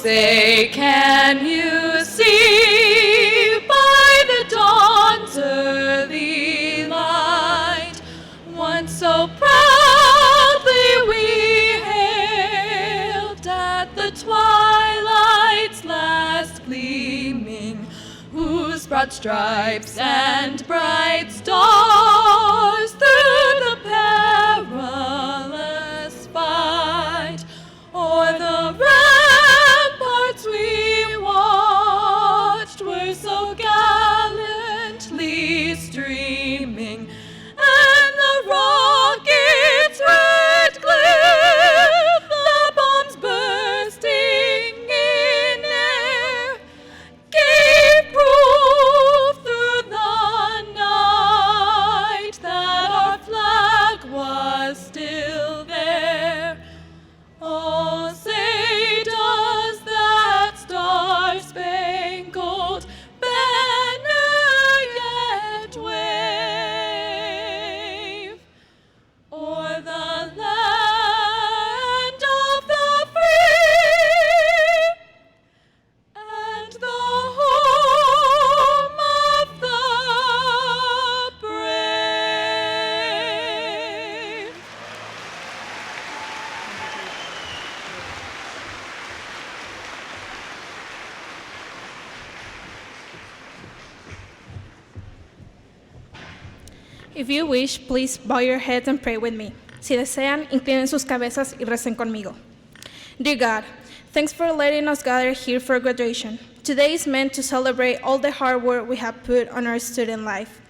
say, can you see by the dawn's early light, once so proudly we hailed at the twilight's last gleaming, whose broad stripes and bright stars through the perilous fight o'er the ramparts we watched were so gallantly streaming, and the rockets' red glare, the bombs bursting in air, gave proof through the night that our flag was still there. Oh, say does that star-spangled banner yet wave o'er the land of the free and the home of the brave? If you wish, please bow your heads and pray with me. Si desean, inclinen sus cabezas y recen conmigo. Dear God, thanks for letting us gather here for graduation. Today is meant to celebrate all the hard work we have put on our student life.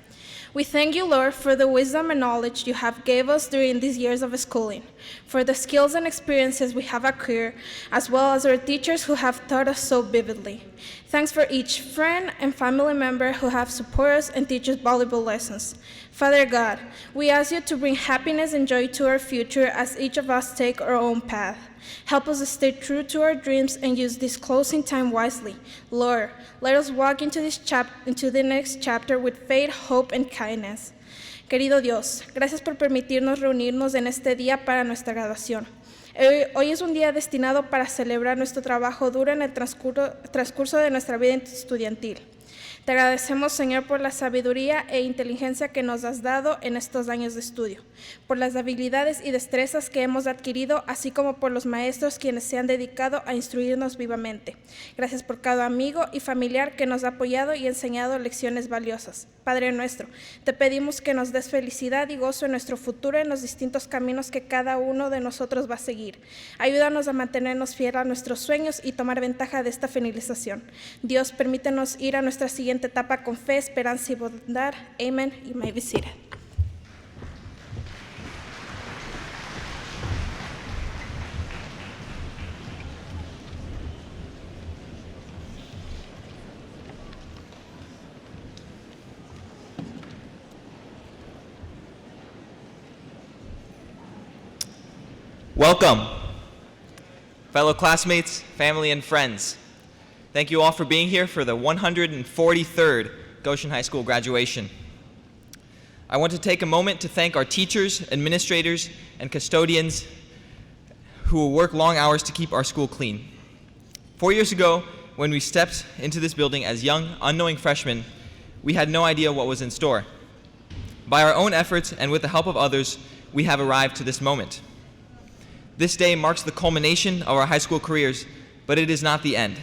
We thank you, Lord, for the wisdom and knowledge you have gave us during these years of schooling, for the skills and experiences we have acquired, as well as our teachers who have taught us so vividly. Thanks for each friend and family member who have supported us and teach us valuable lessons. Father God, we ask you to bring happiness and joy to our future as each of us take our own path. Help us to stay true to our dreams and use this closing time wisely. Lord, let us walk into the next chapter with faith, hope, and kindness. Querido Dios, gracias por permitirnos reunirnos en este día para nuestra graduación. Hoy es un día destinado para celebrar nuestro trabajo duro en el transcurso de nuestra vida estudiantil. Te agradecemos, Señor, por la sabiduría e inteligencia que nos has dado en estos años de estudio, por las habilidades y destrezas que hemos adquirido, así como por los maestros quienes se han dedicado a instruirnos vivamente. Gracias por cada amigo y familiar que nos ha apoyado y enseñado lecciones valiosas. Padre nuestro, te pedimos que nos des felicidad y gozo en nuestro futuro en los distintos caminos que cada uno de nosotros va a seguir. Ayúdanos a mantenernos fieles a nuestros sueños y tomar ventaja de esta finalización. Dios, permítenos ir a nuestra siguiente etapa con fe, esperanza y bondad. Amén. You may be seated. Welcome, fellow classmates, family, and friends. Thank you all for being here for the 143rd Goshen High School graduation. I want to take a moment to thank our teachers, administrators, and custodians who work long hours to keep our school clean. 4 years ago, when we stepped into this building as young, unknowing freshmen, we had no idea what was in store. By our own efforts and with the help of others, we have arrived to this moment. This day marks the culmination of our high school careers, but it is not the end.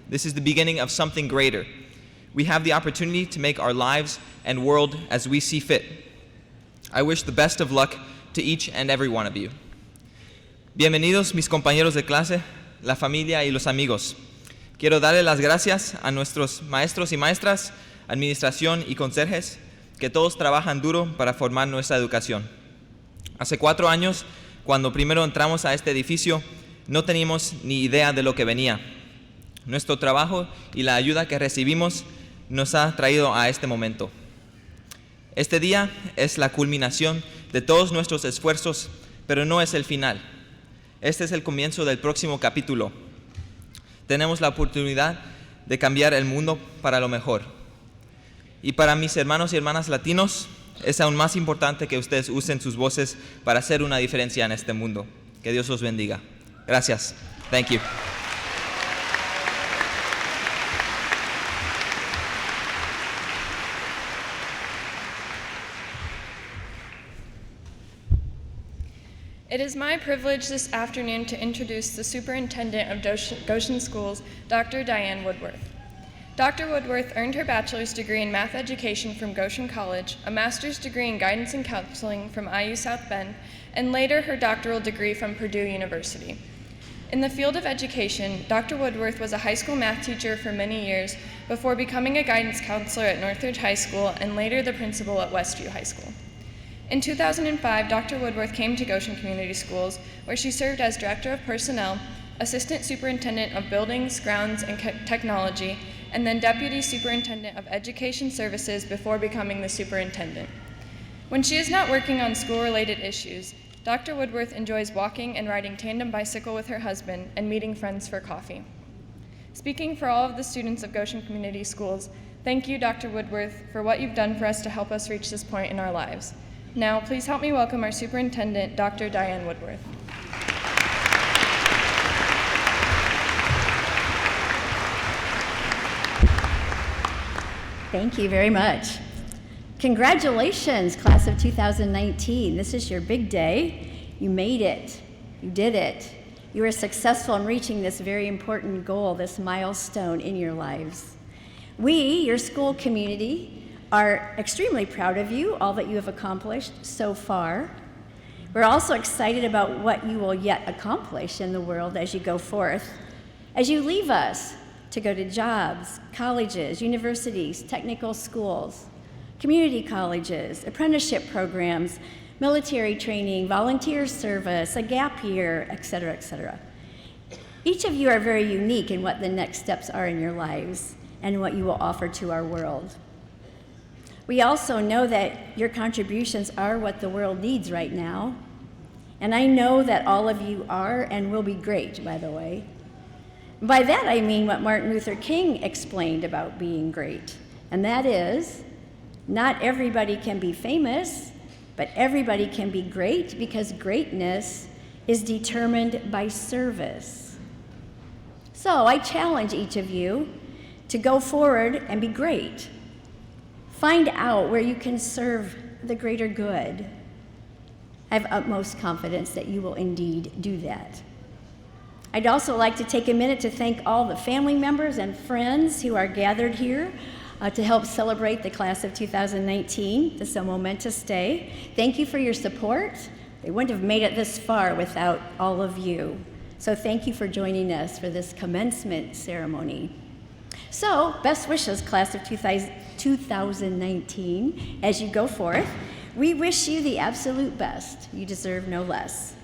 This is the beginning of something greater. We have the opportunity to make our lives and world as we see fit. I wish the best of luck to each and every one of you. Bienvenidos mis compañeros de clase, la familia y los amigos. Quiero darle las gracias a nuestros maestros y maestras, administración y conserjes, que todos trabajan duro para formar nuestra educación. Hace 4 años, cuando primero entramos a este edificio, no teníamos ni idea de lo que venía. Nuestro trabajo y la ayuda que recibimos nos ha traído a este momento. Este día es la culminación de todos nuestros esfuerzos, pero no es el final. Este es el comienzo del próximo capítulo. Tenemos la oportunidad de cambiar el mundo para lo mejor. Y para mis hermanos y hermanas latinos, es aún más importante que ustedes usen sus voces para hacer una diferencia en este mundo. Que Dios los bendiga. Gracias. Thank you. It is my privilege this afternoon to introduce the Superintendent of Goshen Schools, Dr. Diane Woodworth. Dr. Woodworth earned her bachelor's degree in math education from Goshen College, a master's degree in guidance and counseling from IU South Bend, and later her doctoral degree from Purdue University. In the field of education, Dr. Woodworth was a high school math teacher for many years before becoming a guidance counselor at Northridge High School and later the principal at Westview High School. In 2005, Dr. Woodworth came to Goshen Community Schools, where she served as Director of Personnel, Assistant Superintendent of Buildings, Grounds, and Technology, and then Deputy Superintendent of Education Services before becoming the Superintendent. When she is not working on school-related issues, Dr. Woodworth enjoys walking and riding tandem bicycle with her husband and meeting friends for coffee. Speaking for all of the students of Goshen Community Schools, thank you, Dr. Woodworth, for what you've done for us to help us reach this point in our lives. Now, please help me welcome our Superintendent, Dr. Diane Woodworth. Thank you very much. Congratulations, class of 2019. This is your big day. You made it. You did it. You were successful in reaching this very important goal, this milestone in your lives. We, your school community, are extremely proud of you, all that you have accomplished so far. We're also excited about what you will yet accomplish in the world as you go forth, as you leave us to go to jobs, colleges, universities, technical schools, community colleges, apprenticeship programs, military training, volunteer service, a gap year, et cetera, et cetera. Each of you are very unique in what the next steps are in your lives and what you will offer to our world. We also know that your contributions are what the world needs right now. And I know that all of you are and will be great, by the way. By that I mean what Martin Luther King explained about being great. And that is, not everybody can be famous, but everybody can be great because greatness is determined by service. So I challenge each of you to go forward and be great. Find out where you can serve the greater good. I have utmost confidence that you will indeed do that. I'd also like to take a minute to thank all the family members and friends who are gathered here to help celebrate the class of 2019. This is a momentous day. Thank you for your support. They wouldn't have made it this far without all of you. So thank you for joining us for this commencement ceremony. So, best wishes, class of 2019, as you go forth. We wish you the absolute best. You deserve no less.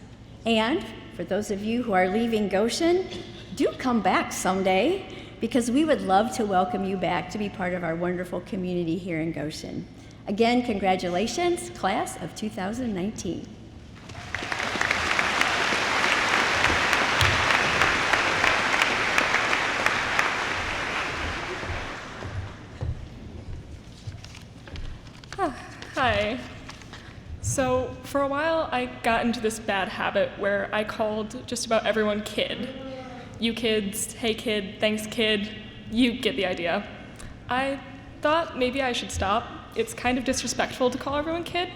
And for those of you who are leaving Goshen, do come back someday, because we would love to welcome you back to be part of our wonderful community here in Goshen. Again, congratulations, class of 2019. Hi. So for a while, I got into this bad habit where I called just about everyone kid. You kids, hey kid, thanks kid, you get the idea. I thought maybe I should stop. It's kind of disrespectful to call everyone kid,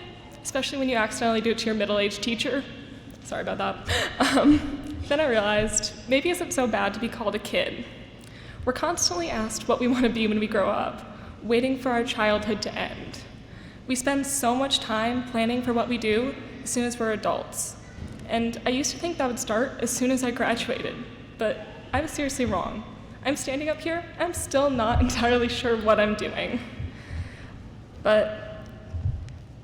especially when you accidentally do it to your middle-aged teacher. Sorry about that. Then I realized maybe it isn't so bad to be called a kid. We're constantly asked what we want to be when we grow up, waiting for our childhood to end. We spend so much time planning for what we do as soon as we're adults. And I used to think that would start as soon as I graduated, but I was seriously wrong. I'm standing up here, I'm still not entirely sure what I'm doing. But,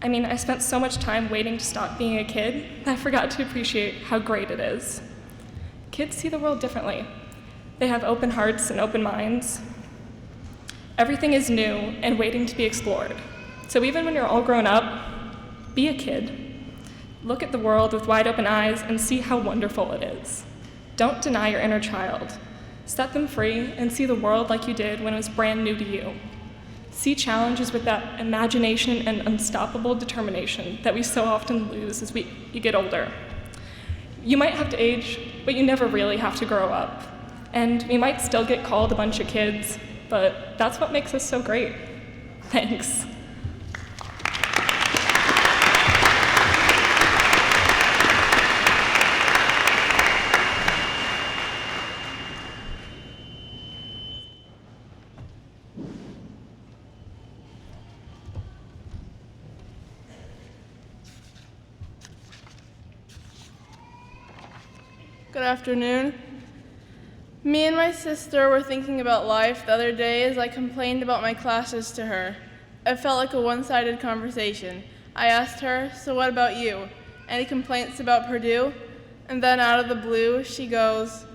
I spent so much time waiting to stop being a kid that I forgot to appreciate how great it is. Kids see the world differently. They have open hearts and open minds. Everything is new and waiting to be explored. So even when you're all grown up, be a kid. Look at the world with wide open eyes and see how wonderful it is. Don't deny your inner child. Set them free and see the world like you did when it was brand new to you. See challenges with that imagination and unstoppable determination that we so often lose as you get older. You might have to age, but you never really have to grow up. And we might still get called a bunch of kids, but that's what makes us so great. Thanks. Good afternoon. Me and my sister were thinking about life the other day as I complained about my classes to her. It felt like a one-sided conversation. I asked her, "So what about you? Any complaints about Purdue?" And then out of the blue, she goes,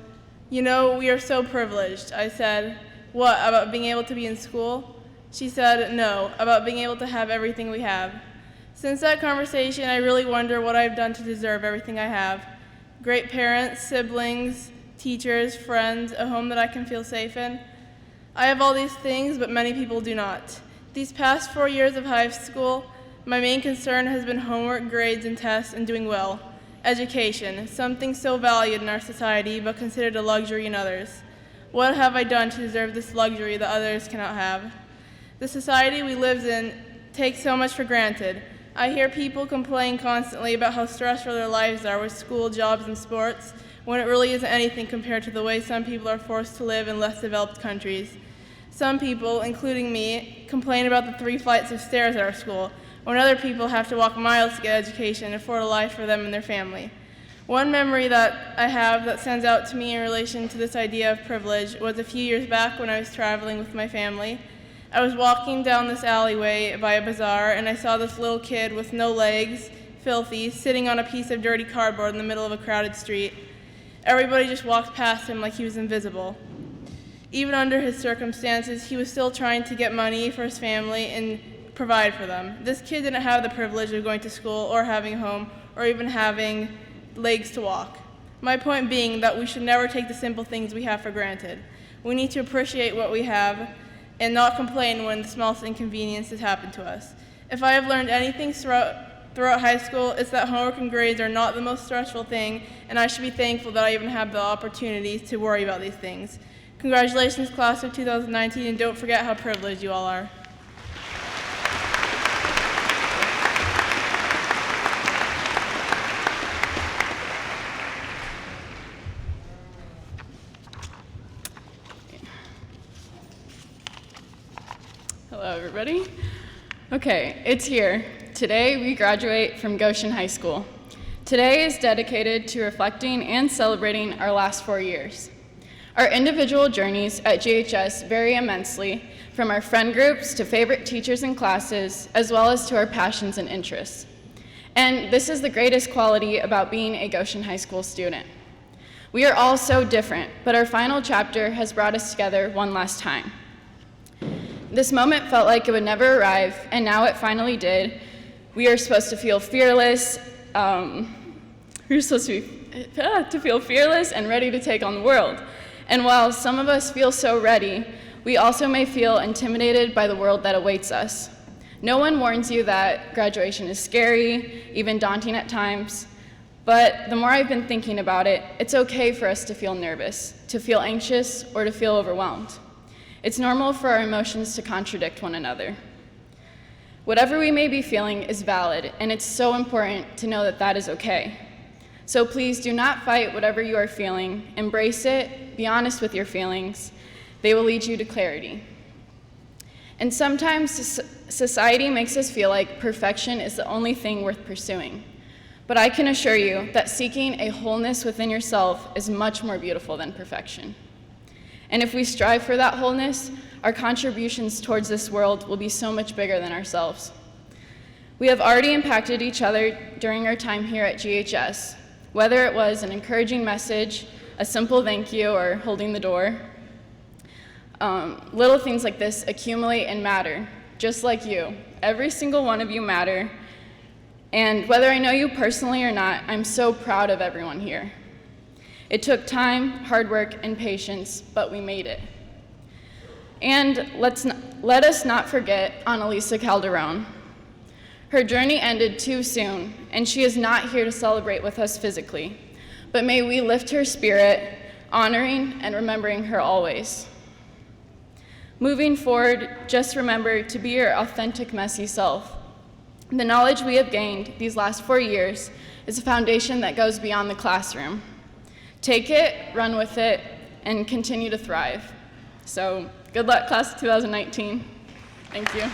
"You know, we are so privileged." I said, "What, about being able to be in school?" She said, "No, about being able to have everything we have." Since that conversation, I really wonder what I've done to deserve everything I have. Great parents, siblings, teachers, friends, a home that I can feel safe in. I have all these things, but many people do not. These past 4 years of high school, my main concern has been homework, grades, and tests, and doing well. Education, something so valued in our society, but considered a luxury in others. What have I done to deserve this luxury that others cannot have? The society we live in takes so much for granted. I hear people complain constantly about how stressful their lives are with school, jobs, and sports, when it really isn't anything compared to the way some people are forced to live in less developed countries. Some people, including me, complain about the 3 flights of stairs at our school, when other people have to walk miles to get education and afford a life for them and their family. One memory that I have that stands out to me in relation to this idea of privilege was a few years back when I was traveling with my family. I was walking down this alleyway by a bazaar, and I saw this little kid with no legs, filthy, sitting on a piece of dirty cardboard in the middle of a crowded street. Everybody just walked past him like he was invisible. Even under his circumstances, he was still trying to get money for his family and provide for them. This kid didn't have the privilege of going to school or having a home or even having legs to walk. My point being that we should never take the simple things we have for granted. We need to appreciate what we have and not complain when the smallest inconveniences happen to us. If I have learned anything throughout high school, it's that homework and grades are not the most stressful thing, and I should be thankful that I even have the opportunity to worry about these things. Congratulations, class of 2019, and don't forget how privileged you all are. Hello, everybody. Okay, it's here. Today, we graduate from Goshen High School. Today is dedicated to reflecting and celebrating our last 4 years. Our individual journeys at GHS vary immensely, from our friend groups to favorite teachers and classes, as well as to our passions and interests. And this is the greatest quality about being a Goshen High School student. We are all so different, but our final chapter has brought us together one last time. This moment felt like it would never arrive, and now it finally did. We are supposed to feel fearless. We're supposed to feel fearless and ready to take on the world. And while some of us feel so ready, we also may feel intimidated by the world that awaits us. No one warns you that graduation is scary, even daunting at times. But the more I've been thinking about it, it's okay for us to feel nervous, to feel anxious, or to feel overwhelmed. It's normal for our emotions to contradict one another. Whatever we may be feeling is valid, and it's so important to know that that is okay. So please do not fight whatever you are feeling. Embrace it, be honest with your feelings. They will lead you to clarity. And sometimes society makes us feel like perfection is the only thing worth pursuing. But I can assure you that seeking a wholeness within yourself is much more beautiful than perfection. And if we strive for that wholeness, our contributions towards this world will be so much bigger than ourselves. We have already impacted each other during our time here at GHS, whether it was an encouraging message, a simple thank you, or holding the door. Little things like this accumulate and matter, just like you. Every single one of you matter. And whether I know you personally or not, I'm so proud of everyone here. It took time, hard work, and patience, but we made it. And let us not forget Annalisa Calderon. Her journey ended too soon, and she is not here to celebrate with us physically. But may we lift her spirit, honoring and remembering her always. Moving forward, just remember to be your authentic, messy self. The knowledge we have gained these last 4 years is a foundation that goes beyond the classroom. Take it, run with it, and continue to thrive. So good luck, class of 2019. Thank you.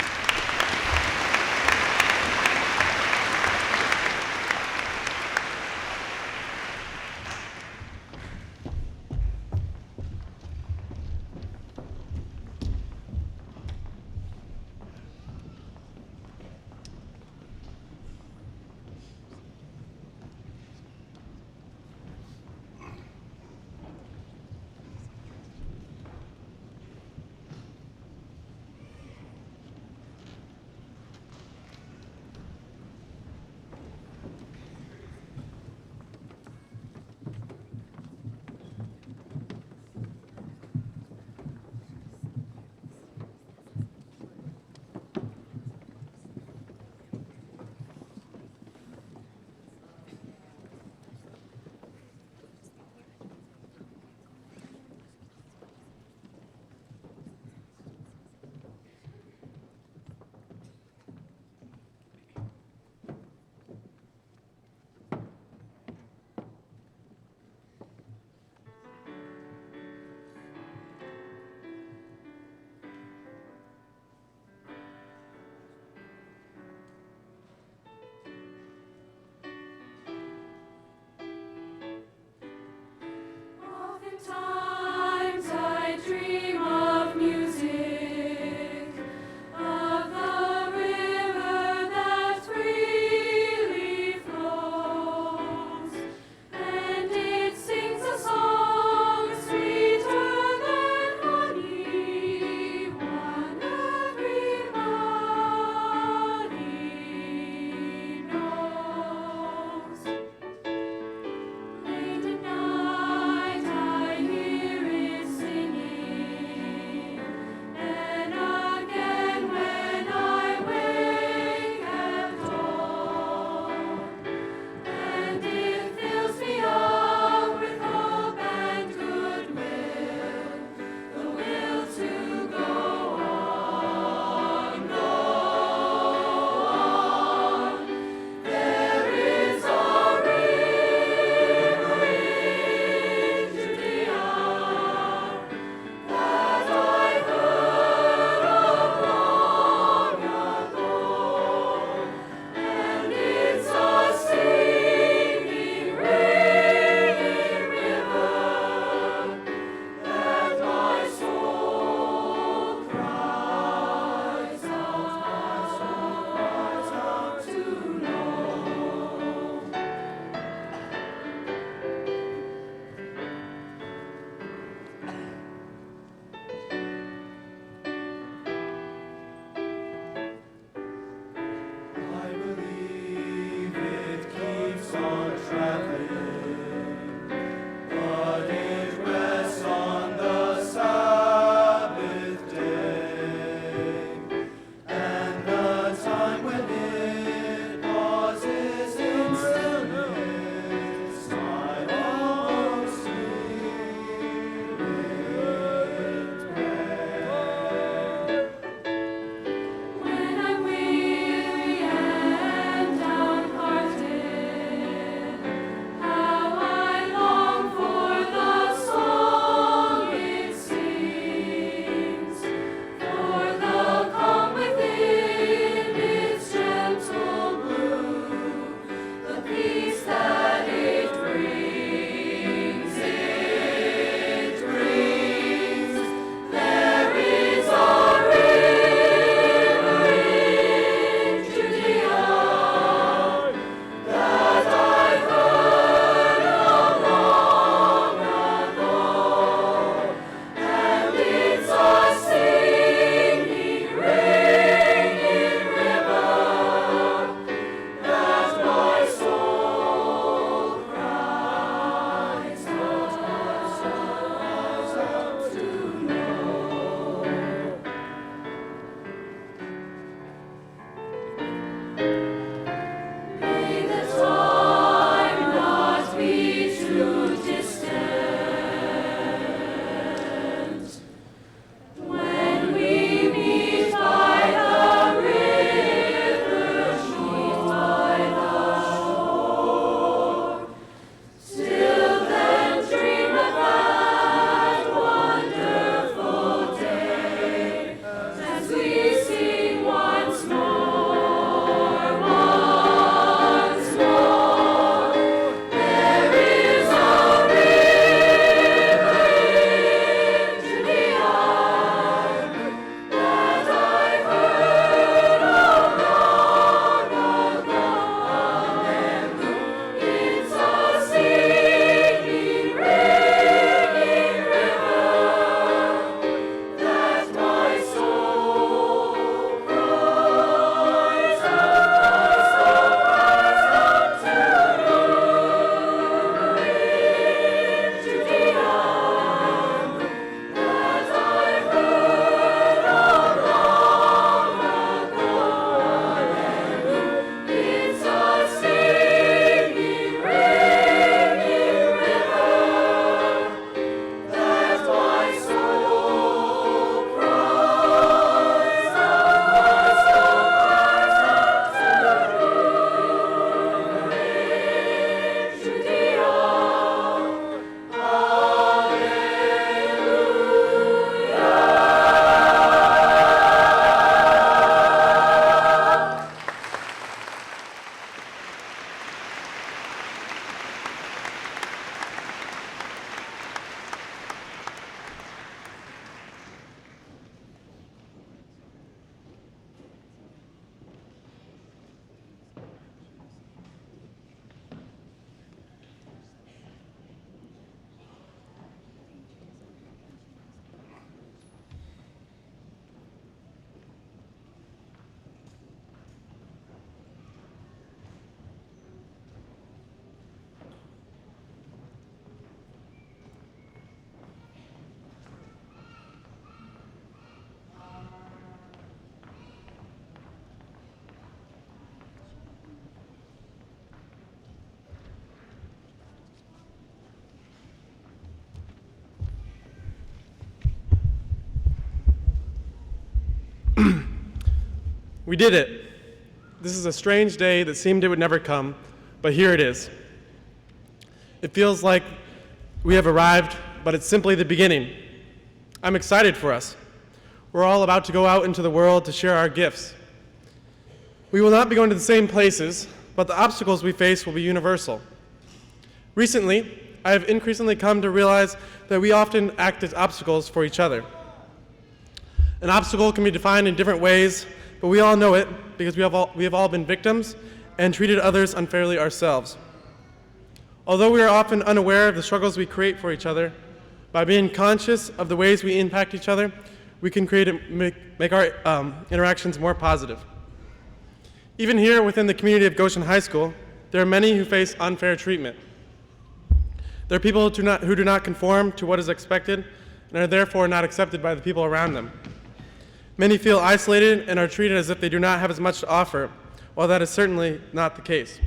We did it. This is a strange day that seemed it would never come, but here it is. It feels like we have arrived, but it's simply the beginning. I'm excited for us. We're all about to go out into the world to share our gifts. We will not be going to the same places, but the obstacles we face will be universal. Recently, I have increasingly come to realize that we often act as obstacles for each other. An obstacle can be defined in different ways, but we all know it because we have all been victims and treated others unfairly ourselves. Although we are often unaware of the struggles we create for each other, by being conscious of the ways we impact each other, we can make our interactions more positive. Even here within the community of Goshen High School, there are many who face unfair treatment. There are people who do not conform to what is expected and are therefore not accepted by the people around them. Many feel isolated and are treated as if they do not have as much to offer, while that is certainly not the case.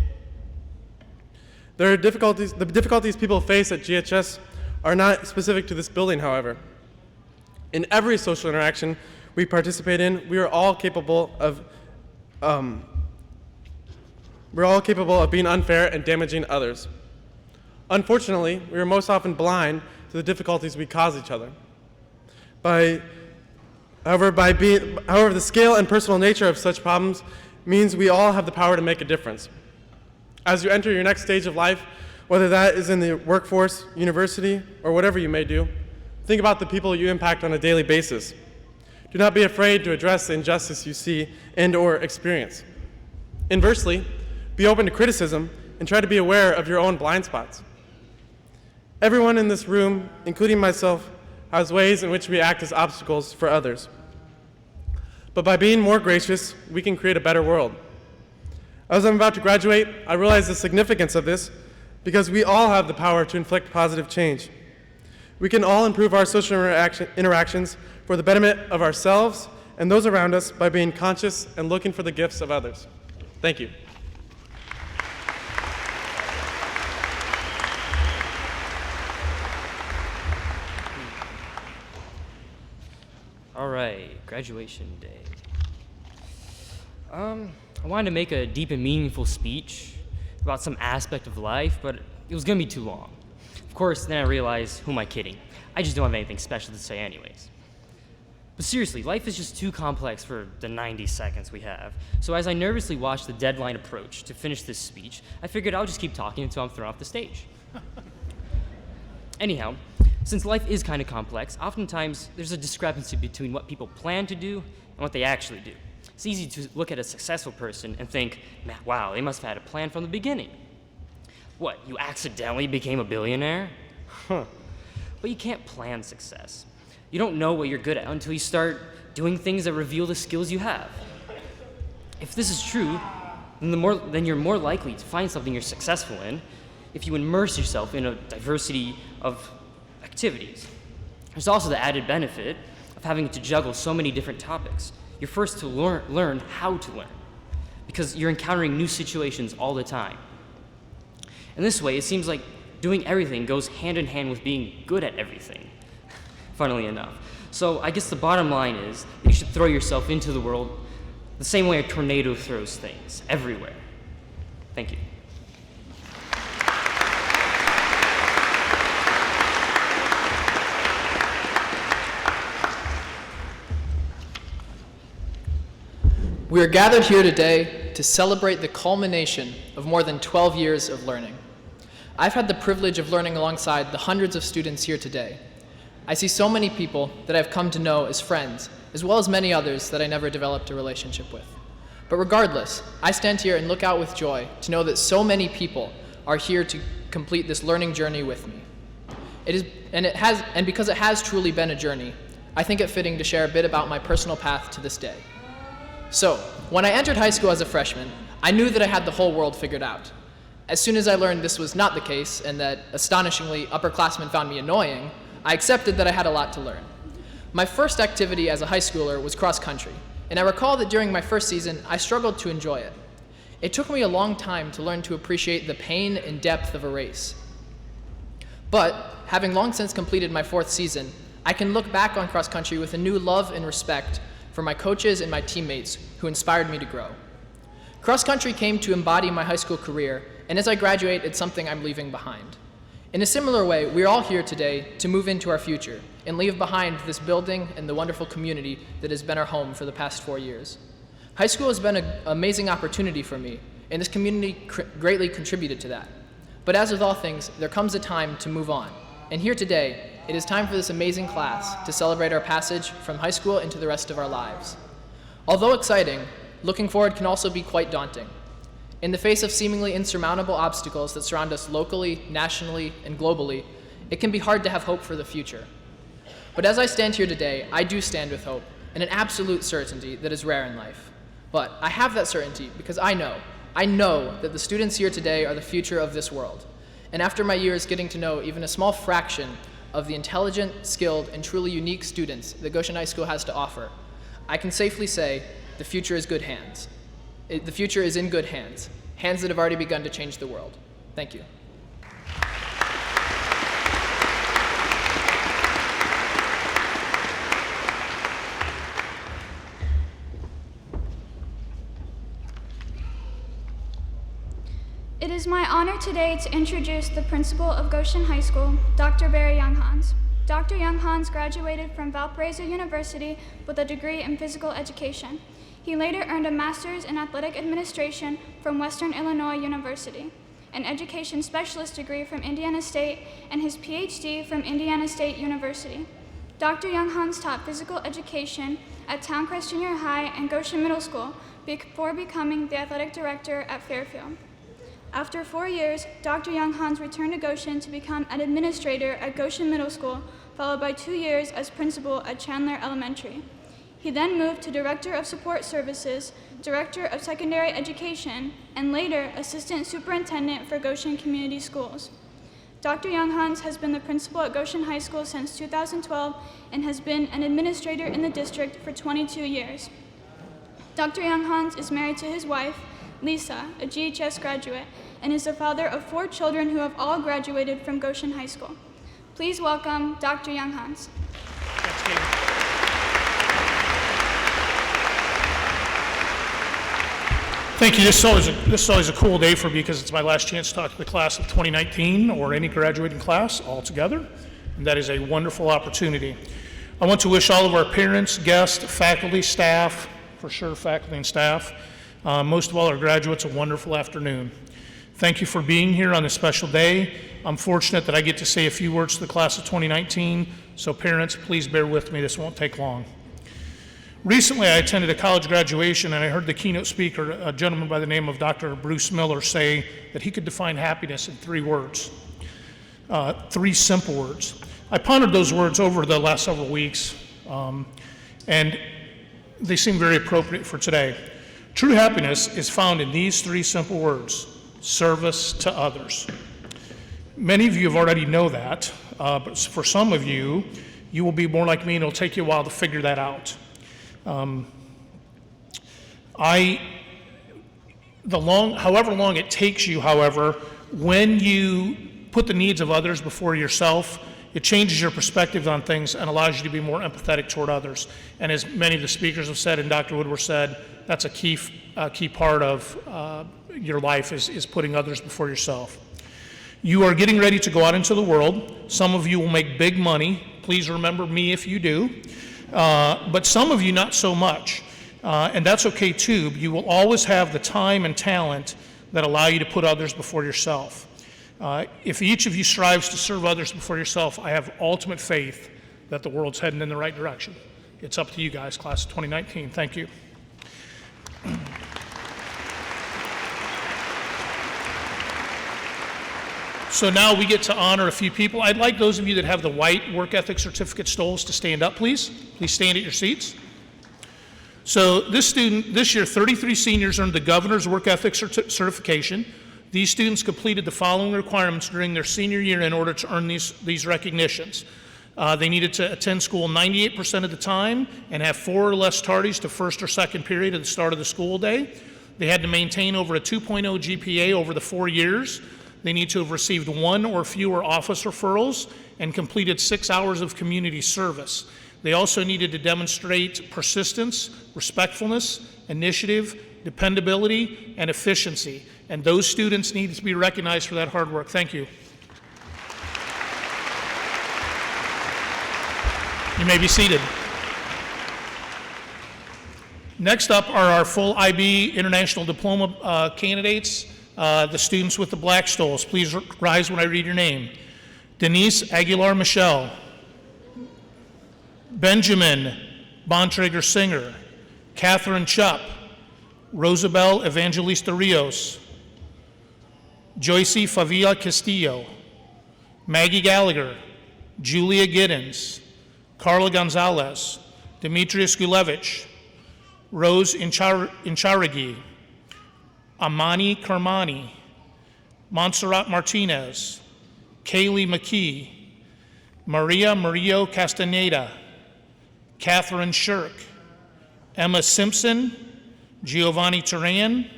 The difficulties people face at GHS are not specific to this building, however. In every social interaction we participate in, we are all capable of being unfair and damaging others. Unfortunately, we are most often blind to the difficulties we cause each other. However, the scale and personal nature of such problems means we all have the power to make a difference. As you enter your next stage of life, whether that is in the workforce, university, or whatever you may do, think about the people you impact on a daily basis. Do not be afraid to address the injustice you see and/or experience. Inversely, be open to criticism and try to be aware of your own blind spots. Everyone in this room, including myself, has ways in which we act as obstacles for others. But by being more gracious, we can create a better world. As I'm about to graduate, I realize the significance of this because we all have the power to inflict positive change. We can all improve our social interactions for the betterment of ourselves and those around us by being conscious and looking for the gifts of others. Thank you. All right, graduation day. I wanted to make a deep and meaningful speech about some aspect of life, but it was gonna be too long. Of course, then I realized, who am I kidding? I just don't have anything special to say anyways. But seriously, life is just too complex for the 90 seconds we have. So as I nervously watched the deadline approach to finish this speech, I figured I'll just keep talking until I'm thrown off the stage. Anyhow, since life is kind of complex, oftentimes there's a discrepancy between what people plan to do and what they actually do. It's easy to look at a successful person and think, wow, they must have had a plan from the beginning. What, you accidentally became a billionaire? Huh. But you can't plan success. You don't know what you're good at until you start doing things that reveal the skills you have. If this is true, then you're more likely to find something you're successful in if you immerse yourself in a diversity of activities. There's also the added benefit of having to juggle so many different topics. You're first to learn how to learn because you're encountering new situations all the time. In this way, it seems like doing everything goes hand in hand with being good at everything, funnily enough. So I guess the bottom line is you should throw yourself into the world the same way a tornado throws things, everywhere. Thank you. We are gathered here today to celebrate the culmination of more than 12 years of learning. I've had the privilege of learning alongside the hundreds of students here today. I see so many people that I've come to know as friends, as well as many others that I never developed a relationship with. But regardless, I stand here and look out with joy to know that so many people are here to complete this learning journey with me. Because it has truly been a journey, I think it fitting to share a bit about my personal path to this day. So, when I entered high school as a freshman, I knew that I had the whole world figured out. As soon as I learned this was not the case and that, astonishingly, upperclassmen found me annoying, I accepted that I had a lot to learn. My first activity as a high schooler was cross country, and I recall that during my first season, I struggled to enjoy it. It took me a long time to learn to appreciate the pain and depth of a race. But, having long since completed my fourth season, I can look back on cross country with a new love and respect for my coaches and my teammates who inspired me to grow. Cross country came to embody my high school career, and as I graduate, it's something I'm leaving behind. In a similar way, we're all here today to move into our future and leave behind this building and the wonderful community that has been our home for the past 4 years. High school has been an amazing opportunity for me, and this community greatly contributed to that. But as with all things, there comes a time to move on. And here today, it is time for this amazing class to celebrate our passage from high school into the rest of our lives. Although exciting, looking forward can also be quite daunting. In the face of seemingly insurmountable obstacles that surround us locally, nationally, and globally, it can be hard to have hope for the future. But as I stand here today, I do stand with hope and an absolute certainty that is rare in life. But I have that certainty because I know that the students here today are the future of this world. And after my years getting to know even a small fraction of the intelligent, skilled, and truly unique students that Goshen High School has to offer, I can safely say the future is good hands. The future is in good hands, hands that have already begun to change the world. Thank you. It is my honor today to introduce the principal of Goshen High School, Dr. Barry Younghans. Dr. Younghans graduated from Valparaiso University with a degree in physical education. He later earned a master's in athletic administration from Western Illinois University, an education specialist degree from Indiana State, and his PhD from Indiana State University. Dr. Younghans taught physical education at Towncrest Junior High and Goshen Middle School before becoming the athletic director at Fairfield. After 4 years, Dr. Younghans returned to Goshen to become an administrator at Goshen Middle School, followed by 2 years as principal at Chandler Elementary. He then moved to Director of Support Services, Director of Secondary Education, and later Assistant Superintendent for Goshen Community Schools. Dr. Younghans has been the principal at Goshen High School since 2012 and has been an administrator in the district for 22 years. Dr. Younghans is married to his wife, Lisa, a GHS graduate, and is the father of 4 children who have all graduated from Goshen High School. Please welcome Dr. Younghans. Thank you. This is always a cool day for me because it's my last chance to talk to the class of 2019 or any graduating class all together, and that is a wonderful opportunity. I want to wish all of our parents, guests, faculty, staff, for sure faculty and staff, most of all our graduates, a wonderful afternoon. Thank you for being here on this special day. I'm fortunate that I get to say a few words to the class of 2019, so parents, please bear with me, this won't take long. Recently, I attended a college graduation and I heard the keynote speaker, a gentleman by the name of Dr. Bruce Miller, say that he could define happiness in 3 words, 3 simple words. I pondered those words over the last several weeks, and they seem very appropriate for today. True happiness is found in these 3 simple words: service to others. Many of you have already know that, but for some of you, you will be more like me and it'll take you a while to figure that out. However long it takes you, however, when you put the needs of others before yourself, it changes your perspective on things and allows you to be more empathetic toward others. And as many of the speakers have said and Dr. Woodward said, that's a key part of your life is putting others before yourself. You are getting ready to go out into the world. Some of you will make big money. Please remember me if you do. But some of you not so much. And that's okay too. You will always have the time and talent that allow you to put others before yourself. If each of you strives to serve others before yourself, I have ultimate faith that the world's heading in the right direction. It's up to you guys, class of 2019. Thank you. So now we get to honor a few people. I'd like those of you that have the white work ethic certificate stoles to stand up, please. Please stand at your seats. So this year, 33 seniors earned the governor's work ethic certification. These students completed the following requirements during their senior year in order to earn these recognitions. They needed to attend school 98% of the time and have 4 or less tardies to first or second period at the start of the school day. They had to maintain over a 2.0 GPA over the 4 years. They need to have received 1 or fewer office referrals and completed 6 hours of community service. They also needed to demonstrate persistence, respectfulness, initiative, dependability, and efficiency. And those students need to be recognized for that hard work. Thank you. You may be seated. Next up are our full IB International Diploma candidates, the students with the black stoles. Please rise when I read your name. Denise Aguilar Michelle. Benjamin Bontrager Singer. Catherine Chupp. Rosabel Evangelista Rios. Joycey Favilla Castillo. Maggie Gallagher. Julia Giddens. Carla Gonzalez. Demetrius Gulevich. Rose Incharagui. Amani Karmani. Montserrat Martinez. Kaylee McKee. Maria Murillo Castaneda. Catherine Shirk. Emma Simpson. Giovanni Turan.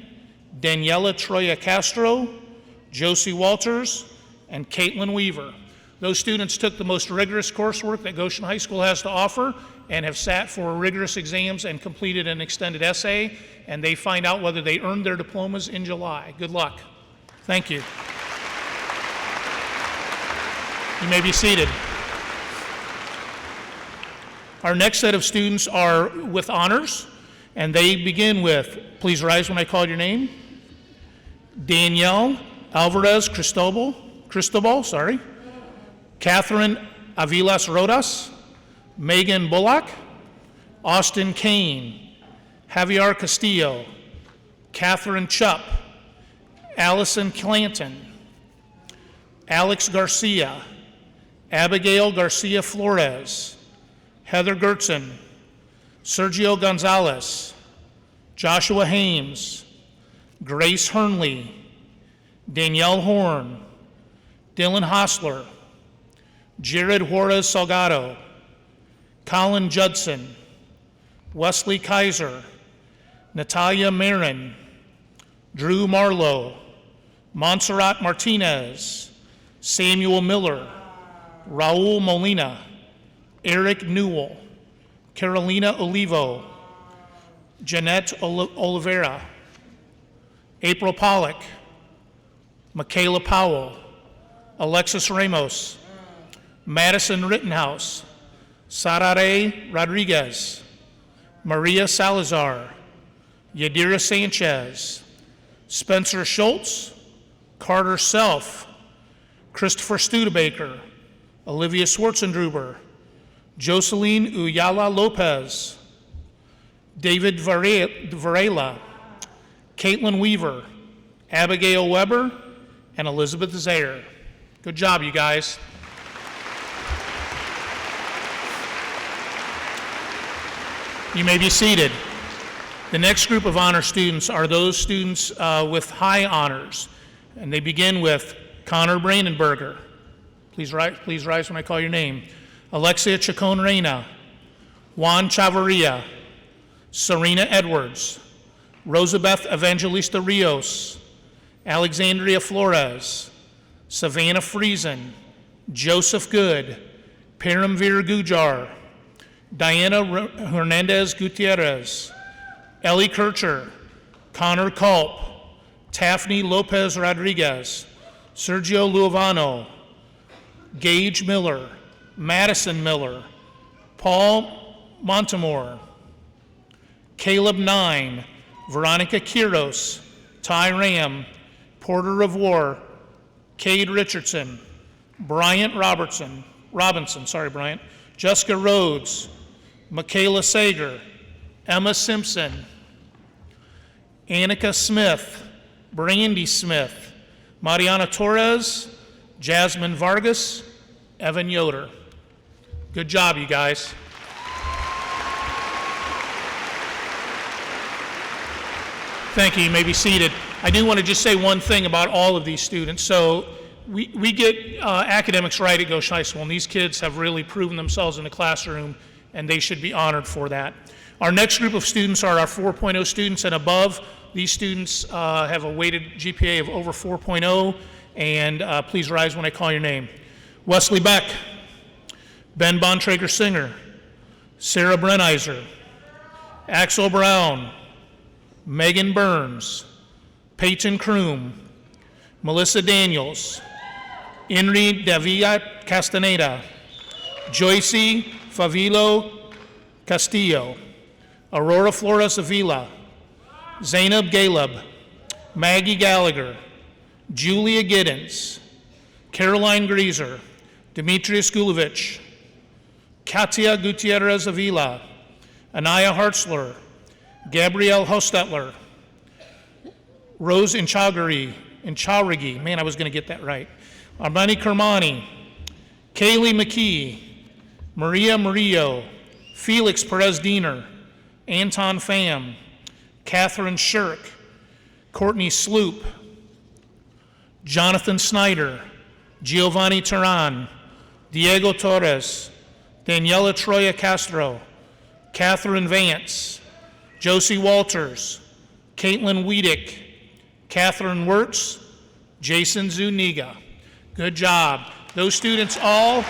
Daniela Troya Castro. Josie Walters. And Caitlin Weaver. Those students took the most rigorous coursework that Goshen High School has to offer and have sat for rigorous exams and completed an extended essay, and they find out whether they earned their diplomas in July. Good luck. Thank you. You may be seated. Our next set of students are with honors, and they begin with, please rise when I call your name, Danielle Alvarez Cristobal, Catherine Avilas Rodas, Megan Bullock, Austin Kane, Javier Castillo, Catherine Chupp, Allison Clanton, Alex Garcia, Abigail Garcia Flores, Heather Gertzen, Sergio Gonzalez, Joshua Hames, Grace Hernley, Danielle Horn, Dylan Hostler, Jared Juarez Salgado, Colin Judson, Wesley Kaiser, Natalia Marin, Drew Marlowe, Montserrat Martinez, Samuel Miller, Raul Molina, Eric Newell, Carolina Olivo, Jeanette Oliveira, April Pollock, Michaela Powell, Alexis Ramos, Madison Rittenhouse, Sarare Rodriguez, Maria Salazar, Yadira Sanchez, Spencer Schultz, Carter Self, Christopher Studebaker, Olivia Schwartzendruber, Jocelyn Uyala Lopez, David Varela, Caitlin Weaver, Abigail Weber, and Elizabeth Zaire. Good job, you guys. You may be seated. The next group of honor students are those students with high honors, and they begin with Connor Brandenberger. Please rise when I call your name. Alexia Chacon Reyna, Juan Chavarria, Serena Edwards, Rosabeth Evangelista Rios, Alexandria Flores, Savannah Friesen, Joseph Good, Paramveer Gujar, Diana Hernandez Gutierrez, Ellie Kircher, Connor Culp, Taffney Lopez Rodriguez, Sergio Luovano, Gage Miller, Madison Miller, Paul Montemore, Caleb Nine, Veronica Quiros, Ty Ram, Porter Revoir, Cade Richardson, Bryant Robinson, Jessica Rhodes, Michaela Sager, Emma Simpson, Annika Smith, Brandy Smith, Mariana Torres, Jasmine Vargas, Evan Yoder. Good job, you guys. Thank you. You may be seated. I do want to just say one thing about all of these students. So we get academics right at Goshen High School, and these kids have really proven themselves in the classroom, and they should be honored for that. Our next group of students are our 4.0 students and above. These students have a weighted GPA of over 4.0, and please rise when I call your name. Wesley Beck, Ben Bontrager Singer, Sarah Brenizer, Axel Brown, Megan Burns, Peyton Kroom, Melissa Daniels, Inri Davia Castaneda, Joycey Favilo Castillo, Aurora Flores Avila, Zainab Galeb, Maggie Gallagher, Julia Giddens, Caroline Grieser, Demetrius Gulovich, Katia Gutierrez Avila, Anaya Hartzler, Gabrielle Hostetler, Rose Inchaurigi, man, I was going to get that right, Armani Kermani, Kaylee McKee, Maria Murillo, Felix Perez Diener, Anton Pham, Catherine Shirk, Courtney Sloop, Jonathan Snyder, Giovanni Turan, Diego Torres, Daniela Troya Castro, Catherine Vance, Josie Walters, Caitlin Wiedek, Catherine Wirtz, Jason Zuniga. Good job. Those students all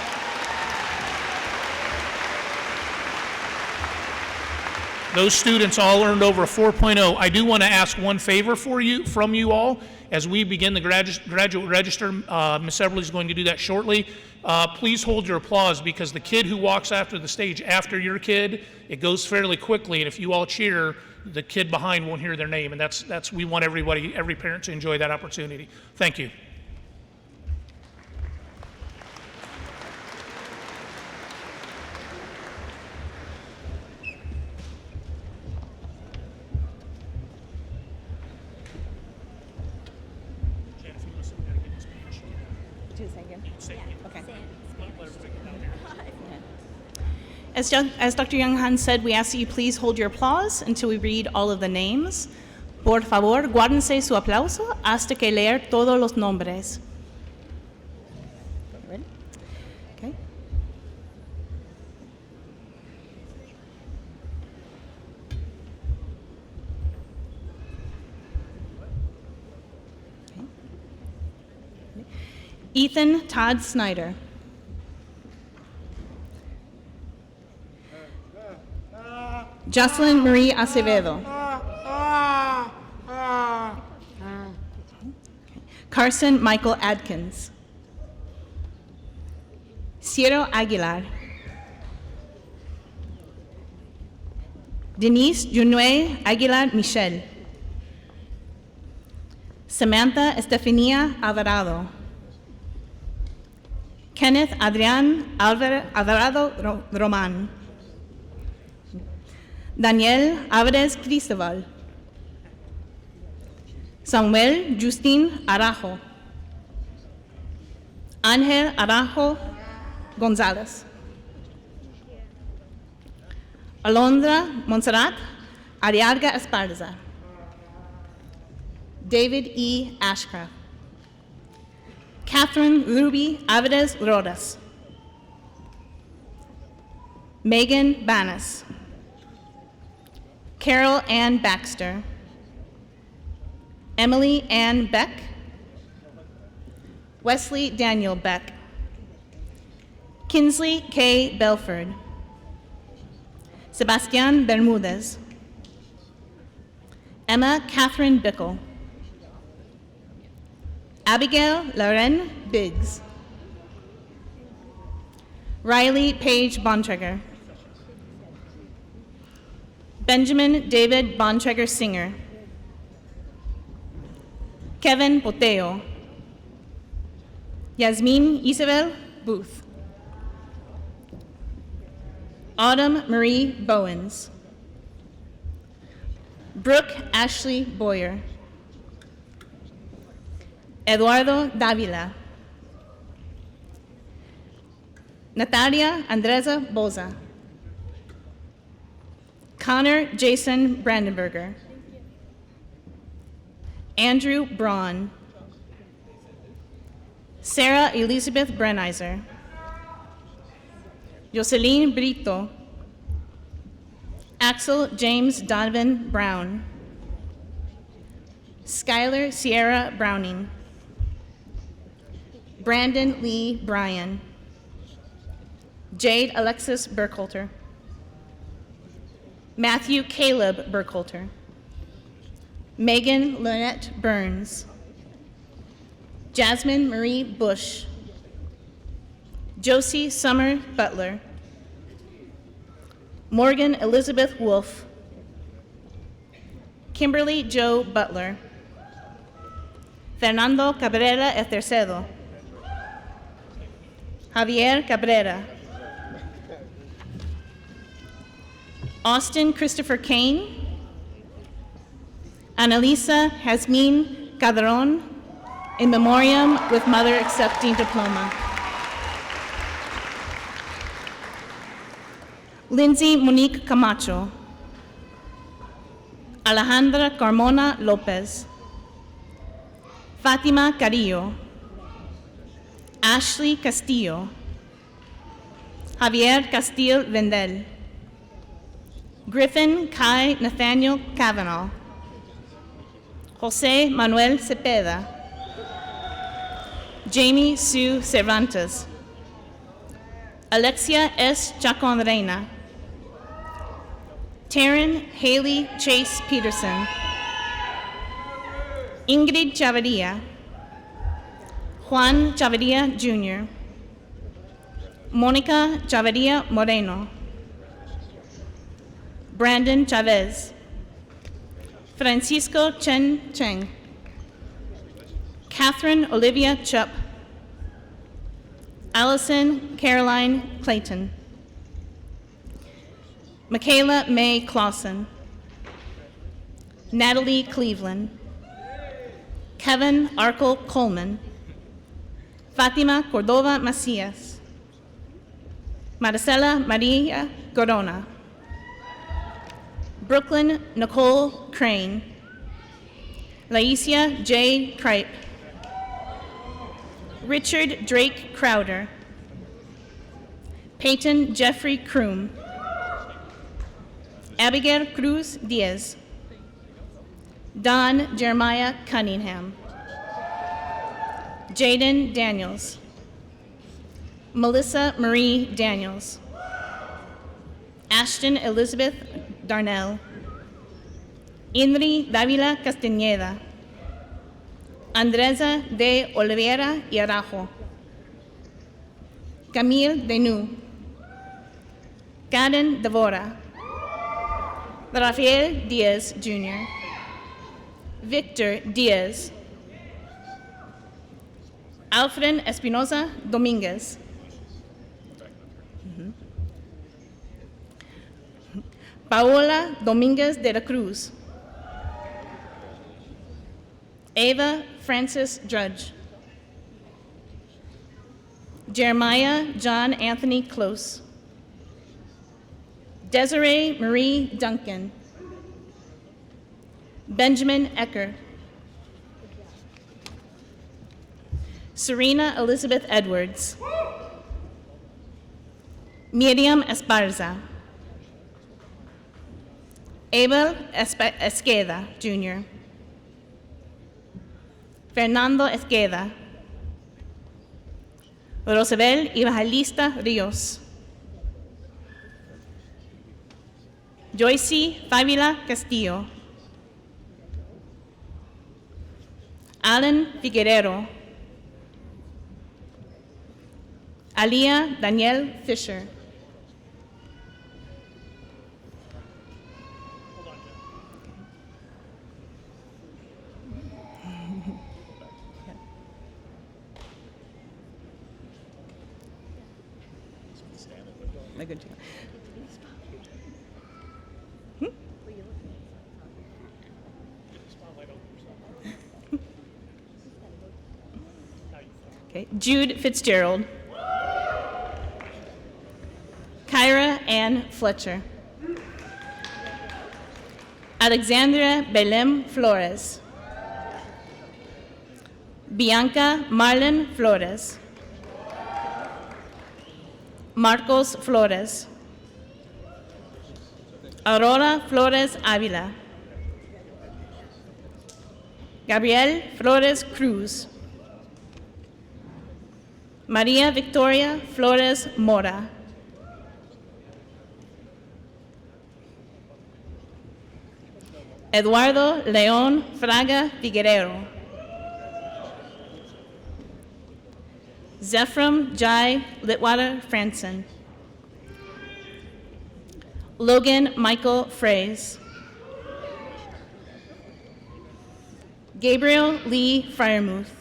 earned over a 4.0. I do want to ask one favor from you all as we begin the graduate register. Ms. Everly is going to do that shortly. Please hold your applause because the kid who walks after the stage after your kid, it goes fairly quickly, and if you all cheer, the kid behind won't hear their name, and that's we want every parent to enjoy that opportunity. Thank you. As Dr. Young-Han said, we ask that you please hold your applause until we read all of the names. Por favor, guárdense su aplauso hasta que leer todos los nombres. Ready? Okay. Ethan Todd Snyder. Jocelyn Marie Acevedo. Carson Michael Adkins. Ciro Aguilar. Denise Junue Aguilar Michel. Samantha Estefania Alvarado. Kenneth Adrián Alvarado Roman. Daniel Álvarez Cristobal. Samuel Justin Arajo. Ángel Arajo González. Alondra Montserrat Ariarga Esparza. David E. Ashcraft. Catherine Ruby Avides Rodas. Megan Banas. Carol Ann Baxter. Emily Ann Beck. Wesley Daniel Beck. Kinsley K. Belford. Sebastian Bermudez. Emma Catherine Bickle. Abigail Lauren Biggs. Riley Paige Bontrager. Benjamin David Bontrager Singer. Kevin Poteo. Yasmin Isabel Booth. Autumn Marie Bowens. Brooke Ashley Boyer. Eduardo Davila. Natalia Andresa Boza. Connor Jason Brandenberger. Andrew Braun. Sarah Elizabeth Brenizer. Jocelyn Brito. Axel James Donovan Brown. Skylar Sierra Browning. Brandon Lee Bryan. Jade Alexis Burkholter. Matthew Caleb Burkholter. Megan Lynette Burns. Jasmine Marie Bush. Josie Summer Butler. Morgan Elizabeth Wolf. Kimberly Joe Butler. Fernando Cabrera Estercedo. Javier Cabrera. Austin Christopher Kane. Annalisa Jasmine Cadron, in memoriam with Mother Accepting Diploma. Lindsay Monique Camacho. Alejandra Carmona Lopez. Fatima Carrillo. Ashley Castillo. Javier Castillo Vendel. Griffin Kai Nathaniel Cavanaugh. Jose Manuel Cepeda. Jamie Sue Cervantes. Alexia S. Chacon Reina. Taryn Haley Chase Peterson. Ingrid Chavarria. Juan Chavarria Jr. Monica Chavarria Moreno. Brandon Chavez. Francisco Chen Cheng. Catherine Olivia Chup. Allison Caroline Clayton. Michaela May Clausen. Natalie Cleveland. Kevin Arkle Coleman. Fatima Cordova Macias. Maricela Maria Corona. Brooklyn Nicole Crane. Laisha J. Kripe. Richard Drake Crowder. Peyton Jeffrey Kroom. Abigail Cruz Diaz. Don Jeremiah Cunningham. Jaden Daniels. Melissa Marie Daniels. Ashton Elizabeth Darnell. Inri Davila Castañeda. Andresa de Oliveira y Arajo. Camille Denu. Karen Devora. Rafael Diaz Jr. Victor Diaz. Alfred Espinosa Dominguez. Paola Dominguez de la Cruz. Ava Francis Drudge. Jeremiah John Anthony Close. Desiree Marie Duncan. Benjamin Ecker. Serena Elizabeth Edwards. Miriam Esparza. Abel Esqueda, Jr. Fernando Esqueda. Rosabel Evangelista Ríos. Joyce Fabiola Castillo. Alan Figuerero. Alia Danielle Fisher. Good job. Okay, Jude Fitzgerald. Kyra Ann Fletcher. Alexandra Belém Flores. Bianca Marlon Flores. Marcos Flores. Aurora Flores Ávila. Gabriel Flores Cruz. María Victoria Flores Mora. Eduardo León Fraga Figuerero. Zephram Jai Litwater Franson. Logan Michael Fraze. Gabriel Lee Fryermuth.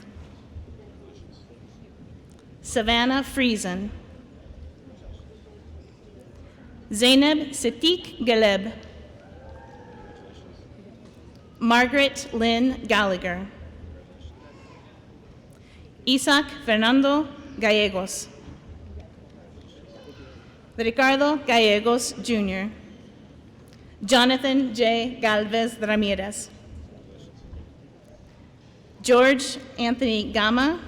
Savannah Friesen. Zainab Sadiq Galeb. Margaret Lynn Gallagher. Isaac Fernando Gallegos. Ricardo Gallegos Jr. Jonathan J. Galvez Ramirez. George Anthony Gama.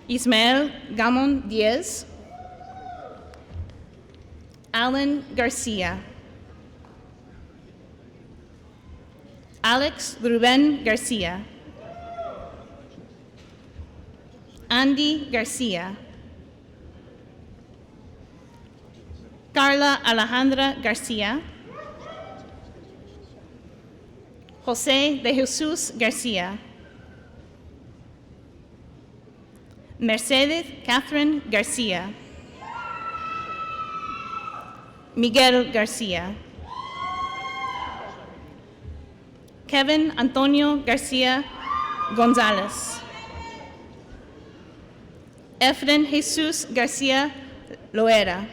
Ismael Gamon Diaz. Alan Garcia. Alex Ruben Garcia. Andy Garcia. Carla Alejandra Garcia. José de Jesus Garcia. Mercedes Catherine Garcia. Miguel Garcia. Kevin Antonio Garcia Gonzalez. Efren Jesus Garcia Loera.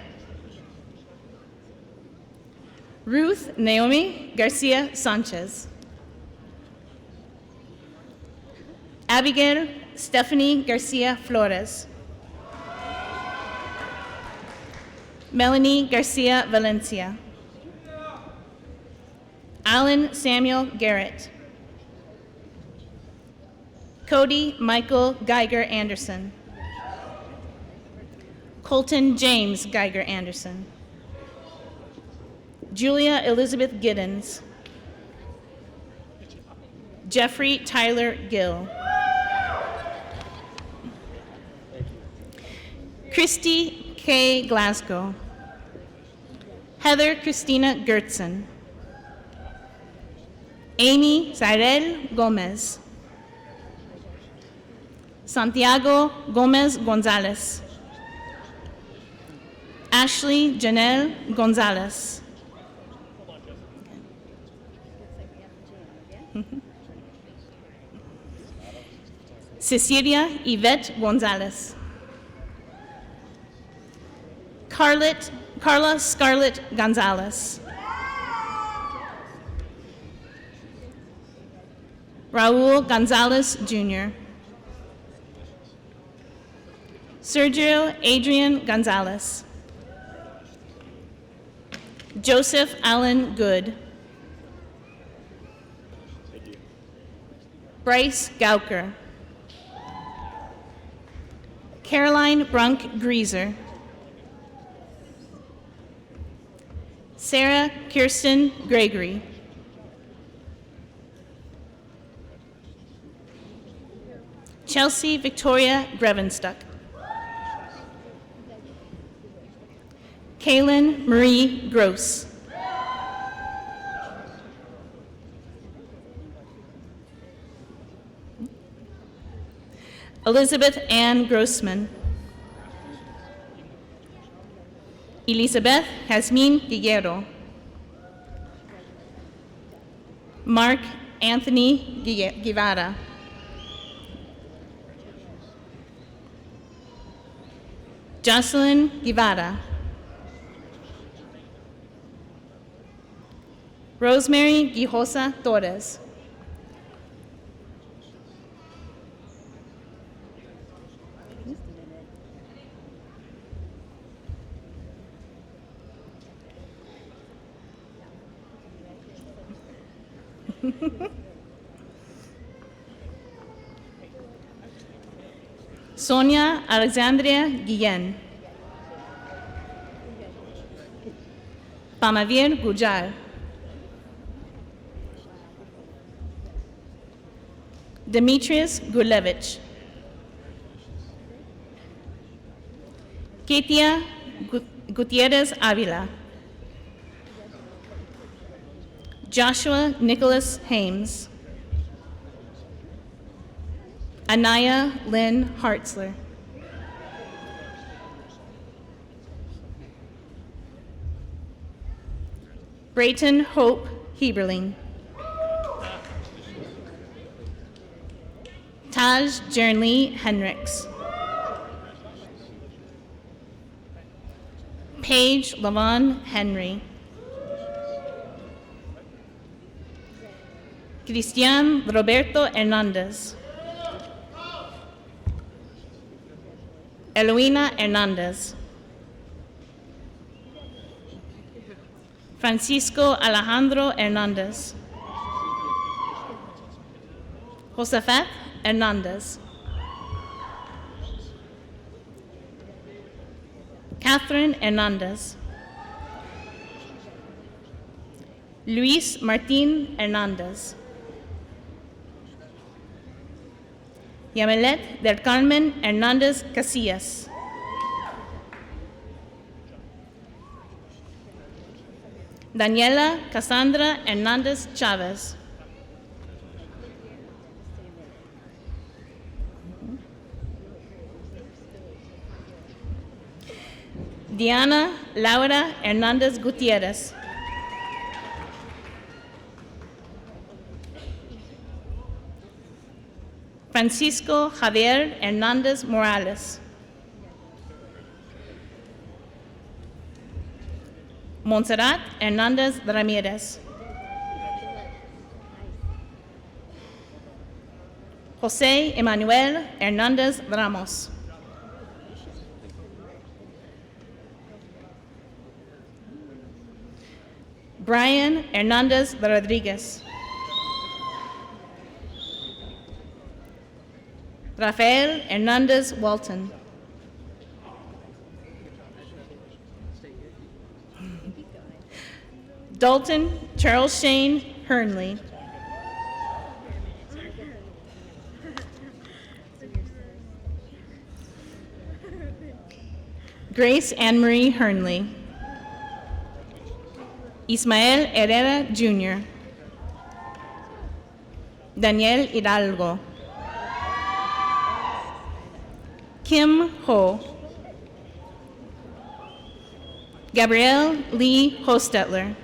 Ruth Naomi Garcia Sanchez. Abigail Stephanie Garcia Flores. Melanie Garcia Valencia. Alan Samuel Garrett. Cody Michael Geiger Anderson. Colton James Geiger Anderson. Julia Elizabeth Giddens. Jeffrey Tyler Gill. Christy K. Glasgow. Heather Christina Gertzen. Amy Cyril Gomez. Santiago Gomez Gonzalez. Ashley Janelle Gonzalez. Cecilia Yvette Gonzalez. Carla Scarlett Gonzalez. Raul Gonzalez Jr. Sergio Adrian Gonzalez. Joseph Allen Good. Bryce Gauker. Caroline Brunk Grieser. Sarah Kirsten Gregory. Chelsea Victoria Grevenstuck. Kaylin Marie Gross. Elizabeth Ann Grossman. Elizabeth Jasmine Guerrero. Mark Anthony Guevara. Jocelyn Guevara. Rosemary Guijosa Torres. Sonia Alexandria Guillen. Pamavir Gujar. Demetrius Gulevich. Katia Gutierrez Avila. Joshua Nicholas Hames. Anaya Lynn Hartzler. Brayton Hope Heberling. Taj Jernlee Hendricks. Paige Lavon Henry. Cristian Roberto Hernandez. Eloina Hernandez. Francisco Alejandro Hernandez. Josefat Hernandez. Catherine Hernandez. Luis Martin Hernandez. Yamelet del Carmen Hernandez Casillas. Daniela Cassandra Hernandez Chavez. Diana Laura Hernandez Gutierrez. Francisco Javier Hernandez Morales. Montserrat Hernandez Ramirez. José Emanuel Hernandez Ramos. Brian Hernandez Rodriguez. Rafael Hernandez Walton. Dalton Charles Shane Hernley. Grace Anne-Marie Hernley. Ismael Herrera Jr. Daniel Hidalgo. Kim Ho. Gabrielle Lee Hostetler.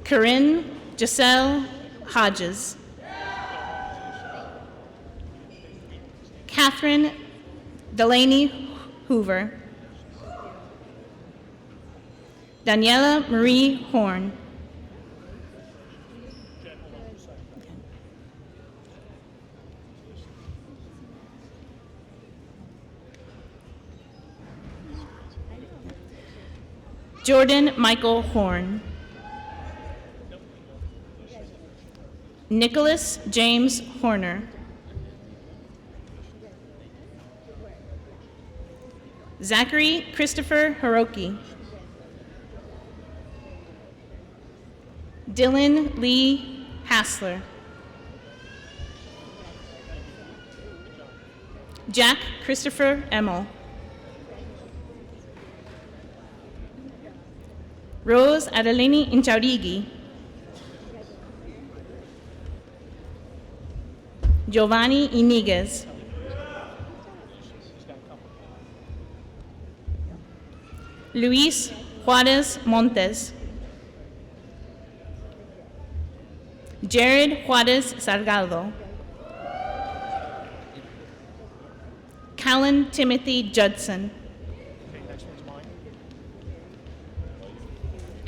Corinne Giselle Hodges. Catherine Delaney Hoover. Daniela Marie Horn. Jordan Michael Horn. Nicholas James Horner. Zachary Christopher Hiroki. Dylan Lee Hassler. Jack Christopher Emmel. Rose Adelini Inchaurigui. Giovanni Iniguez. Luis Juarez Montes. Jared Juarez Salgado. Callan Timothy Judson.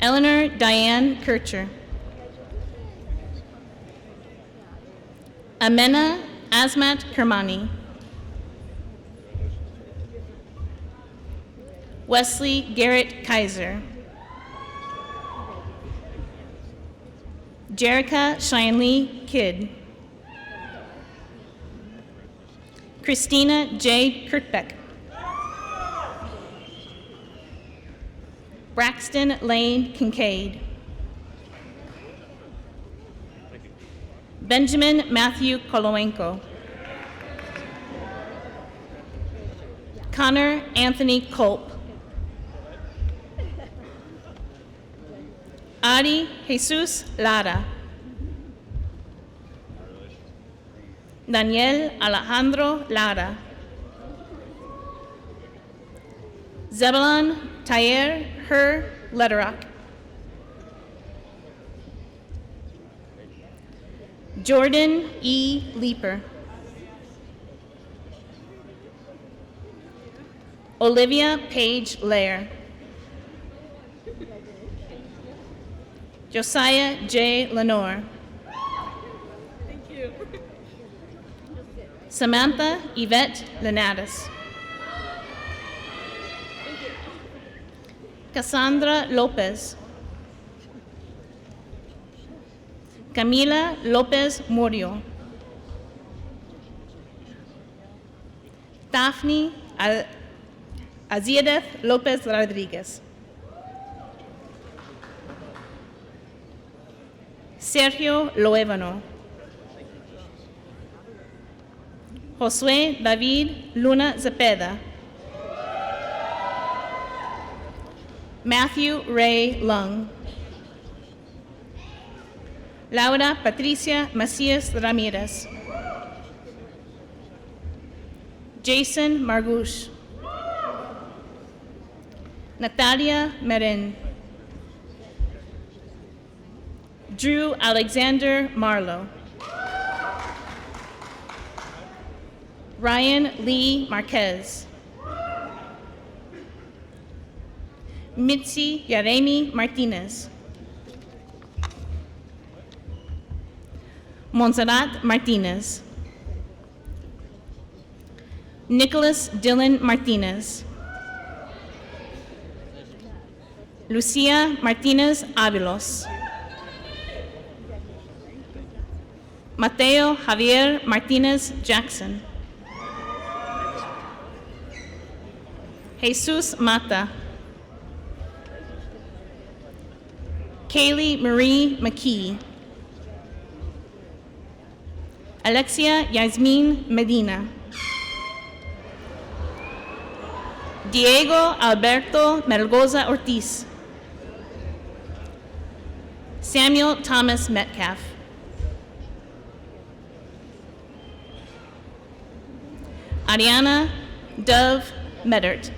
Eleanor Diane Kircher. Amena Asmat Kermani. Wesley Garrett Kaiser. Jerica Shinley Kidd. Christina J. Kirkbeck. Braxton Lane Kincaid. Benjamin Matthew Kolowenko. Connor Anthony Culp. Ari Jesus Lara. Daniel Alejandro Lara. Zebulon Tayer Her Lederach. Jordan E. Leeper. Olivia Page Lair. Josiah J. Lenore. Thank you. Samantha Yvette Lenatus. Cassandra Lopez. Camila Lopez Morio. Daphne Aziedeth Lopez Rodriguez. Sergio Loevano. Josué David Luna Zepeda. Matthew Ray Lung. Laura Patricia Macias Ramirez. Jason Margush. Natalia Merin. Drew Alexander Marlowe. Ryan Lee Marquez. Mitzi Yaremi Martinez. Montserrat Martinez. Nicholas Dylan Martinez. Lucia Martinez Avilos. Mateo Javier Martinez Jackson. Jesus Mata. Kaylee Marie McKee. Alexia Yasmin Medina. Diego Alberto Melgoza Ortiz. Samuel Thomas Metcalf. Ariana Dove Medert.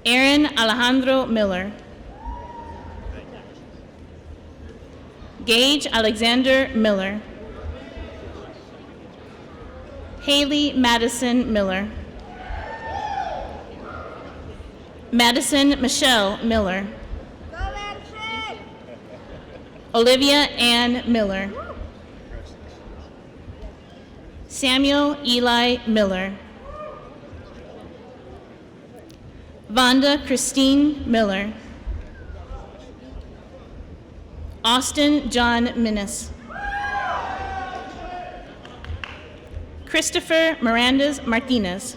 Aaron Alejandro Miller. Gage Alexander Miller. Haley Madison Miller. Madison Michelle Miller. Olivia Ann Miller. Samuel Eli Miller. Vonda Christine Miller. Austin John Minnis. Christopher Mirandas Martinez.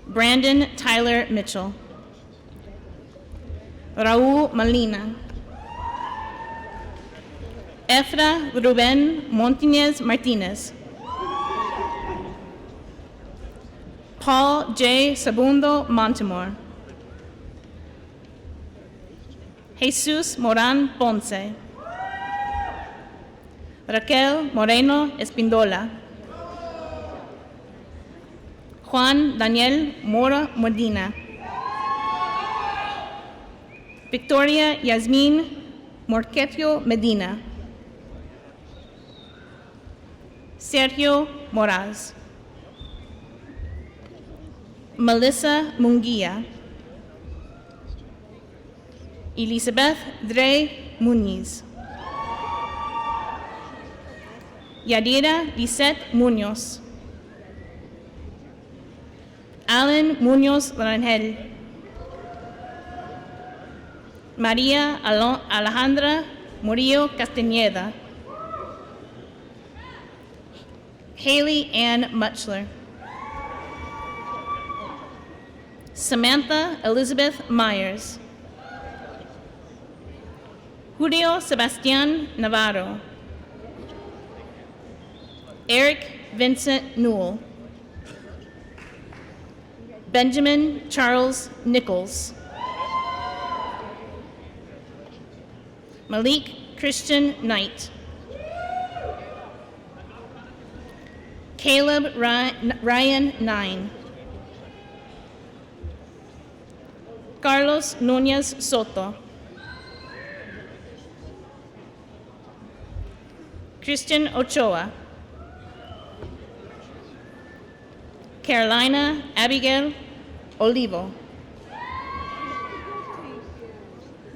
Brandon Tyler Mitchell. Raul Molina. Efra Ruben Montinez Martinez. Paul J. Sabundo Montemor. Jesus Moran Ponce. Raquel Moreno Espindola. Juan Daniel Mora Medina. Victoria Yasmin Morquetio Medina. Sergio Moraz. Melissa Munguia. Elizabeth Dre Muniz. Yadira Lisette Munoz. Alan Munoz Rangel. María Alejandra Murillo Castañeda. Haley Ann Muchler. Samantha Elizabeth Myers. Julio Sebastian Navarro. Eric Vincent Newell. Benjamin Charles Nichols. Malik Christian Knight. Caleb Ryan 9. Carlos Nunez Soto. Christian Ochoa. Carolina Abigail Olivo.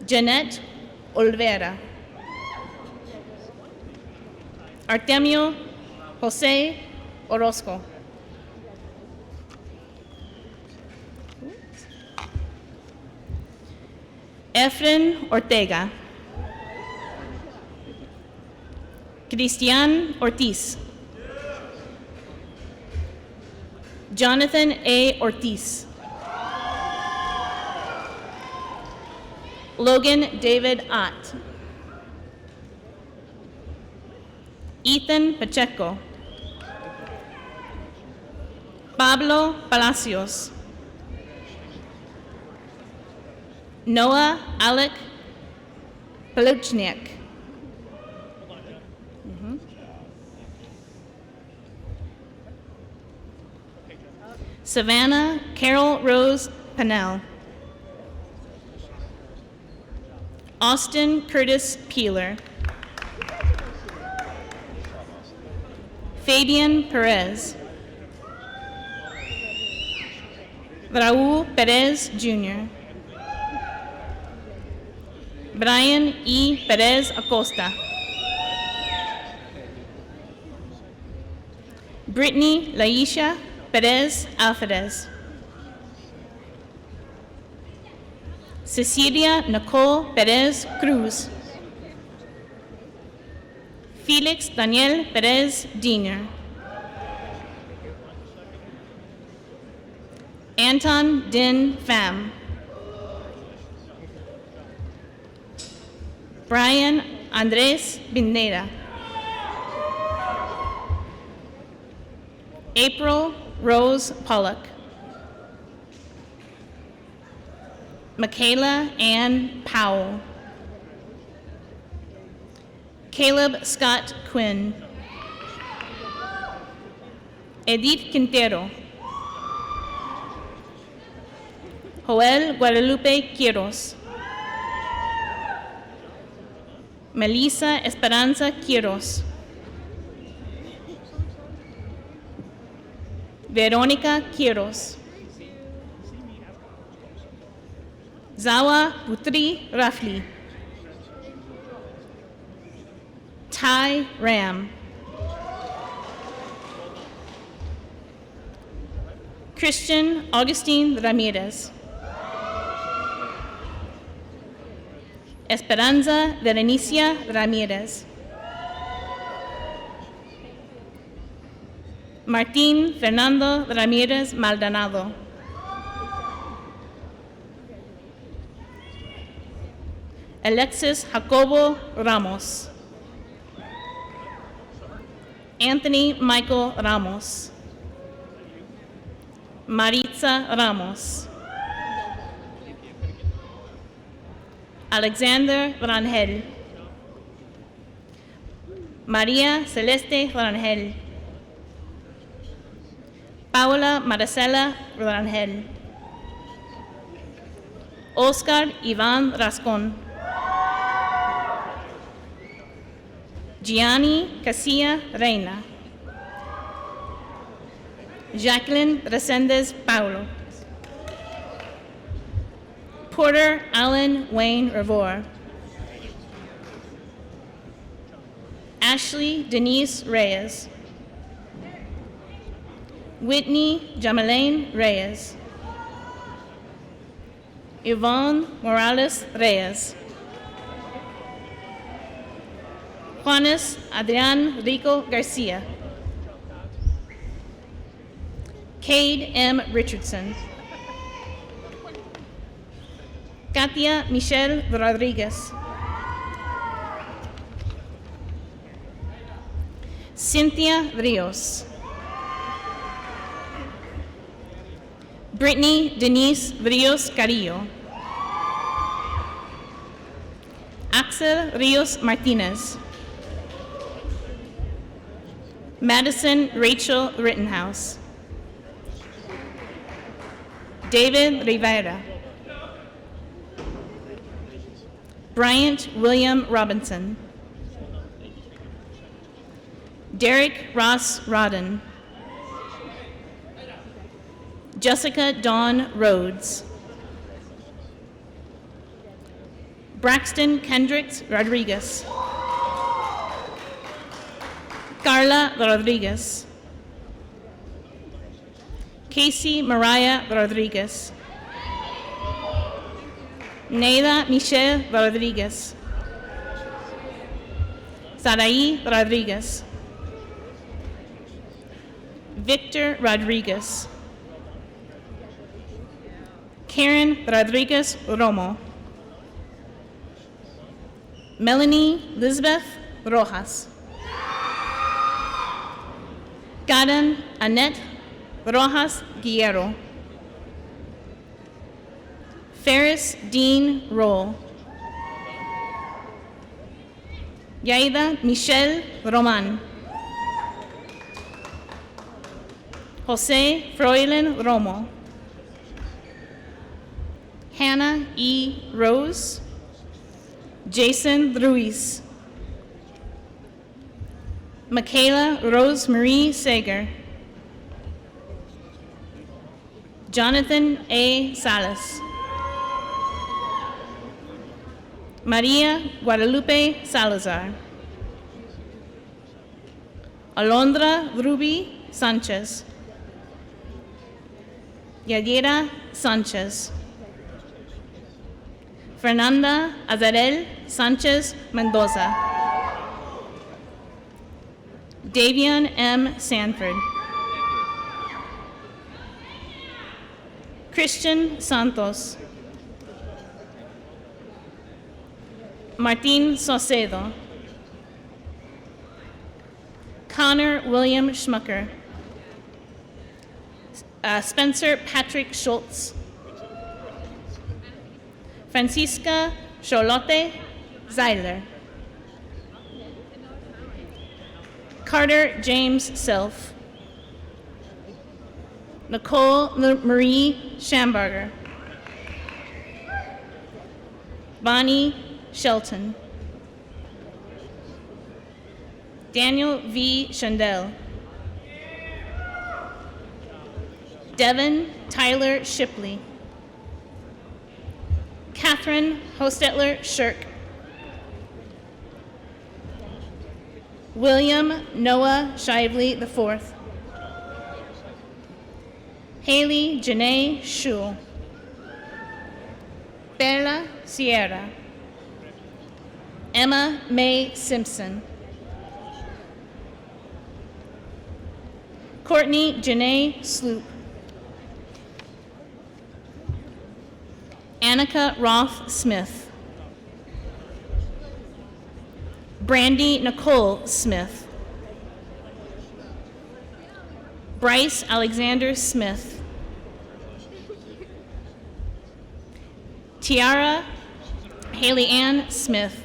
Jeanette Olvera. Artemio Jose Orozco. Efren Ortega. Cristian Ortiz. Jonathan A. Ortiz. Logan David Ott. Ethan Pacheco. Pablo Palacios. Noah Alec Peluchniak. Savannah Carol Rose Pennell. Austin Curtis Peeler. Fabian Perez. Raul Perez Jr. Brian E. Perez Acosta. Brittany Laisha Perez Alvarez. Cecilia Nicole Perez Cruz. Felix Daniel Perez Diener. Anton Din Pham. Brian Andres Bineda. April Rose Pollock. Michaela Ann Powell. Caleb Scott Quinn. Edith Quintero. Joel Guadalupe Quiros. Melissa Esperanza Quiros. Verónica Quiros. Zawa Putri Rafli. Ty Ram. Christian Augustine Ramirez. Esperanza Berenicia Ramirez. Martín Fernando Ramirez Maldonado. Alexis Jacobo Ramos. Anthony Michael Ramos. Maritza Ramos. Alexander Rangel. María Celeste Rangel. Paula Maricela Rangel. Oscar Iván Rascón. Gianni Casilla Reina. Jacqueline Resendez Paulo. Porter Allen Wayne Revor. Ashley Denise Reyes. Whitney Jamalaine Reyes. Yvonne Morales Reyes. Juanes Adrian Rico Garcia. Cade M. Richardson. Katia Michelle Rodriguez. Cynthia Rios. Brittany Denise Rios Carrillo. Axel Rios Martinez. Madison Rachel Rittenhouse. David Rivera. Bryant William Robinson. Derek Ross Rodden. Jessica Dawn Rhodes. Braxton Kendricks Rodriguez. Carla Rodriguez. Casey Mariah Rodriguez. Neida Michelle Rodriguez. Saraí Rodriguez. Victor Rodriguez. Karen Rodriguez Romo. Melanie Lisbeth Rojas. Karen Annette Rojas Guerrero. Ferris Dean Roll. Yaida Michelle Roman. Jose Froilan Romo. Hannah E. Rose. Jason Ruiz. Michaela Rose Marie Sager. Jonathan A. Salas. Maria Guadalupe Salazar. Alondra Ruby Sanchez. Yadira Sanchez. Fernanda Azarel Sanchez Mendoza. Davian M. Sanford. Christian Santos. Martin Saucedo. Connor William Schmucker. Spencer Patrick Schultz. Francisca Charlotte Zeiler. Carter James Self. Nicole Marie Schamberger. Bonnie Shelton. Daniel V. Shandell. Devin Tyler Shipley. Catherine Hostetler Shirk. William Noah Shively IV. Haley Janae Schul. Perla Sierra. Emma Mae Simpson. Courtney Janae Sloop. Annika Roth Smith. Brandy Nicole Smith. Bryce Alexander Smith. Tiara Haley Ann Smith.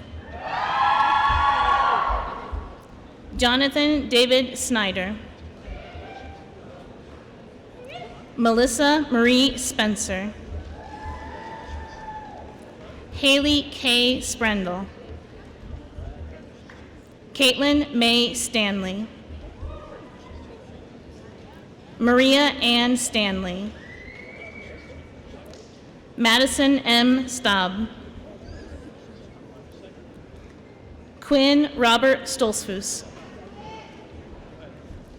Jonathan David Snyder. Melissa Marie Spencer. Haley K. Sprendel. Caitlin May Stanley. Maria Ann Stanley. Madison M. Staub. Quinn Robert Stolzfus.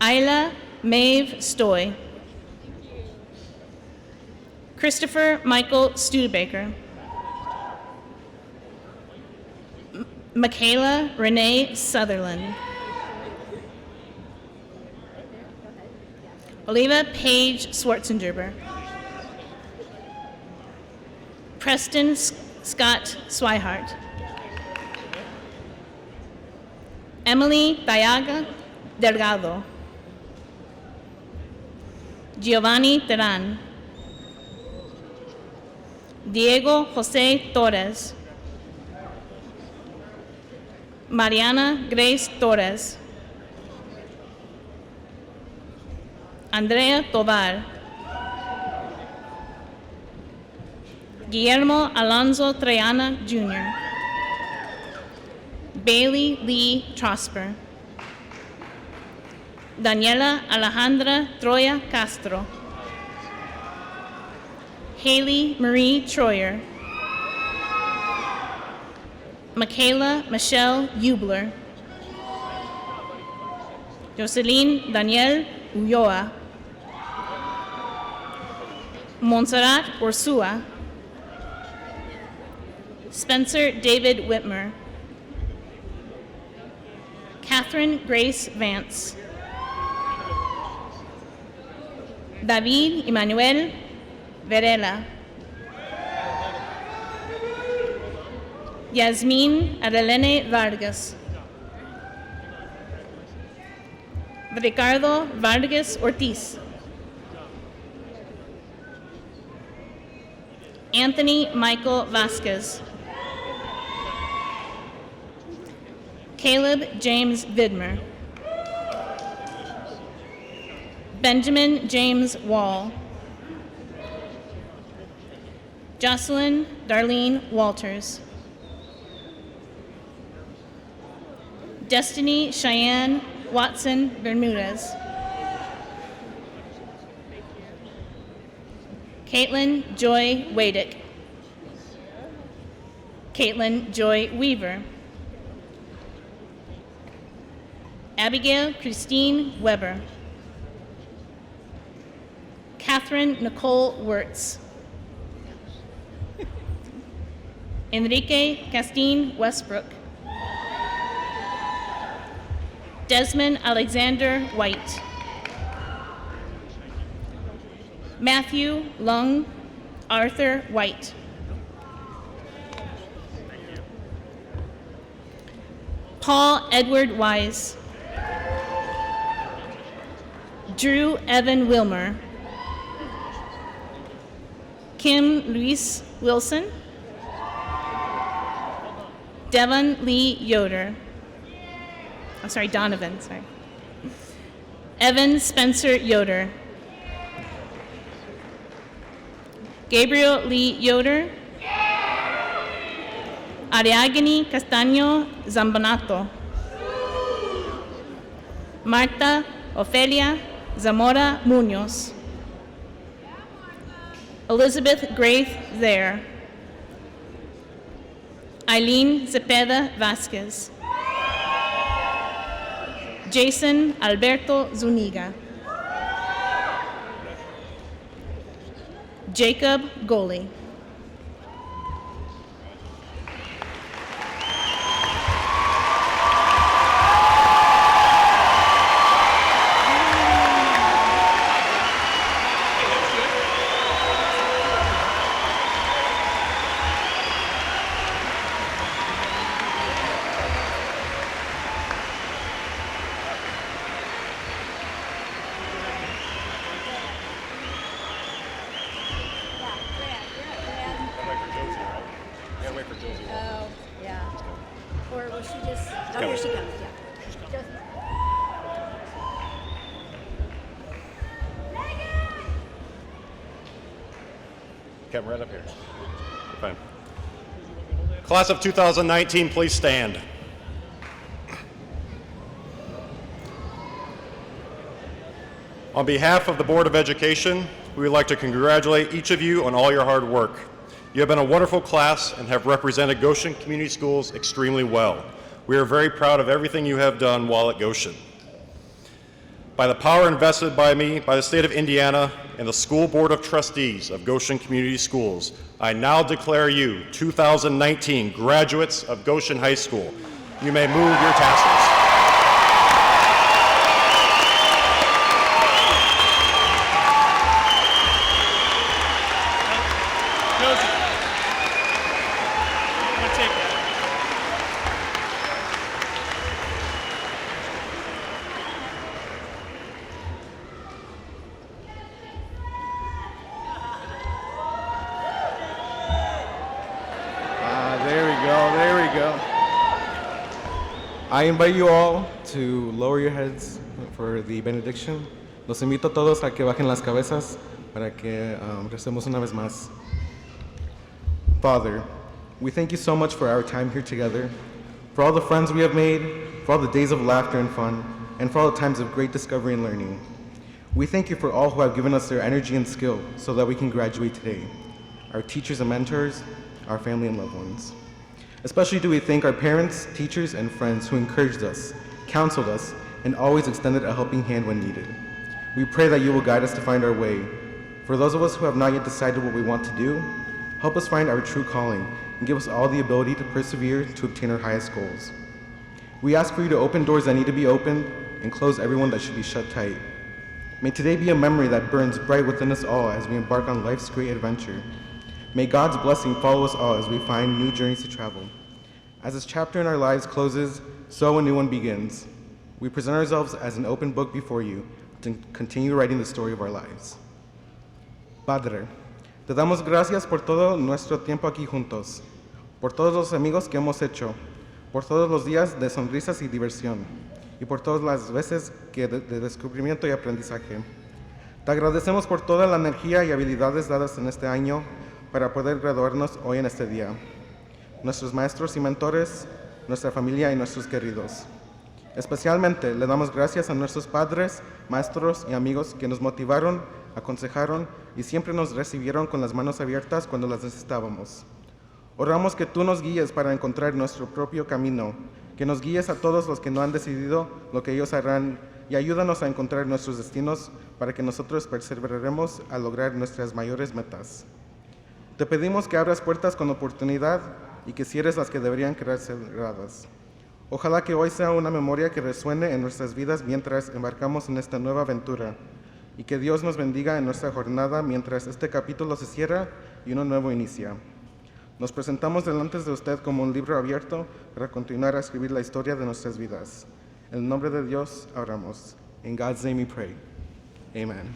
Isla Maeve Stoy. Christopher Michael Studebaker. Michaela Renee Sutherland. Oliva Paige Schwarzengerber. Preston Scott Swihart. Emily Dayaga Delgado. Giovanni Teran. Diego José Torres. Mariana Grace Torres. Andrea Tovar. Guillermo Alonso Triana Jr. Bailey Lee Trosper. Daniela Alejandra Troya Castro. Haley Marie Troyer. Michaela Michelle Eubler. Jocelyn Danielle Ulloa. Montserrat Ursua. Spencer David Whitmer. Catherine Grace Vance. David Emmanuel Varela. Yasmin Adelene Vargas. Ricardo Vargas Ortiz. Anthony Michael Vasquez. Caleb James Vidmer. Benjamin James Wall. Jocelyn Darlene Walters. Destiny Cheyenne Watson Bermudez. Caitlin Joy Wadick. Caitlin Joy Weaver. Abigail Christine Weber. Catherine Nicole Wirtz. Enrique Castine Westbrook. Desmond Alexander White. Matthew Lung Arthur White. Paul Edward Wise. Drew Evan Wilmer. Kim Luis Wilson. Devon Lee Yoder. Donovan, sorry. Evan Spencer Yoder. Gabriel Lee Yoder. Ariagini Castaño Zambonato. Marta Ofelia Zamora Munoz. Elizabeth Graith Zaire. Eileen Cepeda Vasquez. Jason Alberto Zuniga. Jacob Goley. Come right up here. Fine. Class of 2019, please stand. On behalf of the Board of Education, we would like to congratulate each of you on all your hard work. You have been a wonderful class and have represented Goshen Community Schools extremely well. We are very proud of everything you have done while at Goshen. By the power invested by me, by the state of Indiana, and the School Board of Trustees of Goshen Community Schools, I now declare you 2019 graduates of Goshen High School. You may move your tassels. I invite you all to lower your heads for the benediction. Los invito a todos a que bajen las cabezas para que recemos una vez más. Father, we thank you so much for our time here together, for all the friends we have made, for all the days of laughter and fun, and for all the times of great discovery and learning. We thank you for all who have given us their energy and skill so that we can graduate today, our teachers and mentors, our family and loved ones. Especially do we thank our parents, teachers, and friends who encouraged us, counseled us, and always extended a helping hand when needed. We pray that you will guide us to find our way. For those of us who have not yet decided what we want to do, help us find our true calling and give us all the ability to persevere to obtain our highest goals. We ask for you to open doors that need to be opened and close everyone that should be shut tight. May today be a memory that burns bright within us all as we embark on life's great adventure. May God's blessing follow us all as we find new journeys to travel. As this chapter in our lives closes, so a new one begins. We present ourselves as an open book before you to continue writing the story of our lives. Padre, te damos gracias por todo nuestro tiempo aquí juntos, por todos los amigos que hemos hecho, por todos los días de sonrisas y diversión, y por todas las veces de descubrimiento y aprendizaje. Te agradecemos por toda la energía y habilidades dadas en este año para poder graduarnos hoy en este día. Nuestros maestros y mentores, nuestra familia y nuestros queridos. Especialmente le damos gracias a nuestros padres, maestros y amigos que nos motivaron, aconsejaron y siempre nos recibieron con las manos abiertas cuando las necesitábamos. Oramos que tú nos guíes para encontrar nuestro propio camino, que nos guíes a todos los que no han decidido lo que ellos harán y ayúdanos a encontrar nuestros destinos para que nosotros perseveraremos a lograr nuestras mayores metas. Te pedimos que abras puertas con oportunidad y que cierres las que deberían quedar cerradas. Ojalá que hoy sea una memoria que resuene en nuestras vidas mientras embarcamos en esta nueva aventura y que Dios nos bendiga en nuestra jornada mientras este capítulo se cierra y uno nuevo inicia. Nos presentamos delante de usted como un libro abierto para continuar a escribir la historia de nuestras vidas. En el nombre de Dios oramos. In God's name we pray. Amen.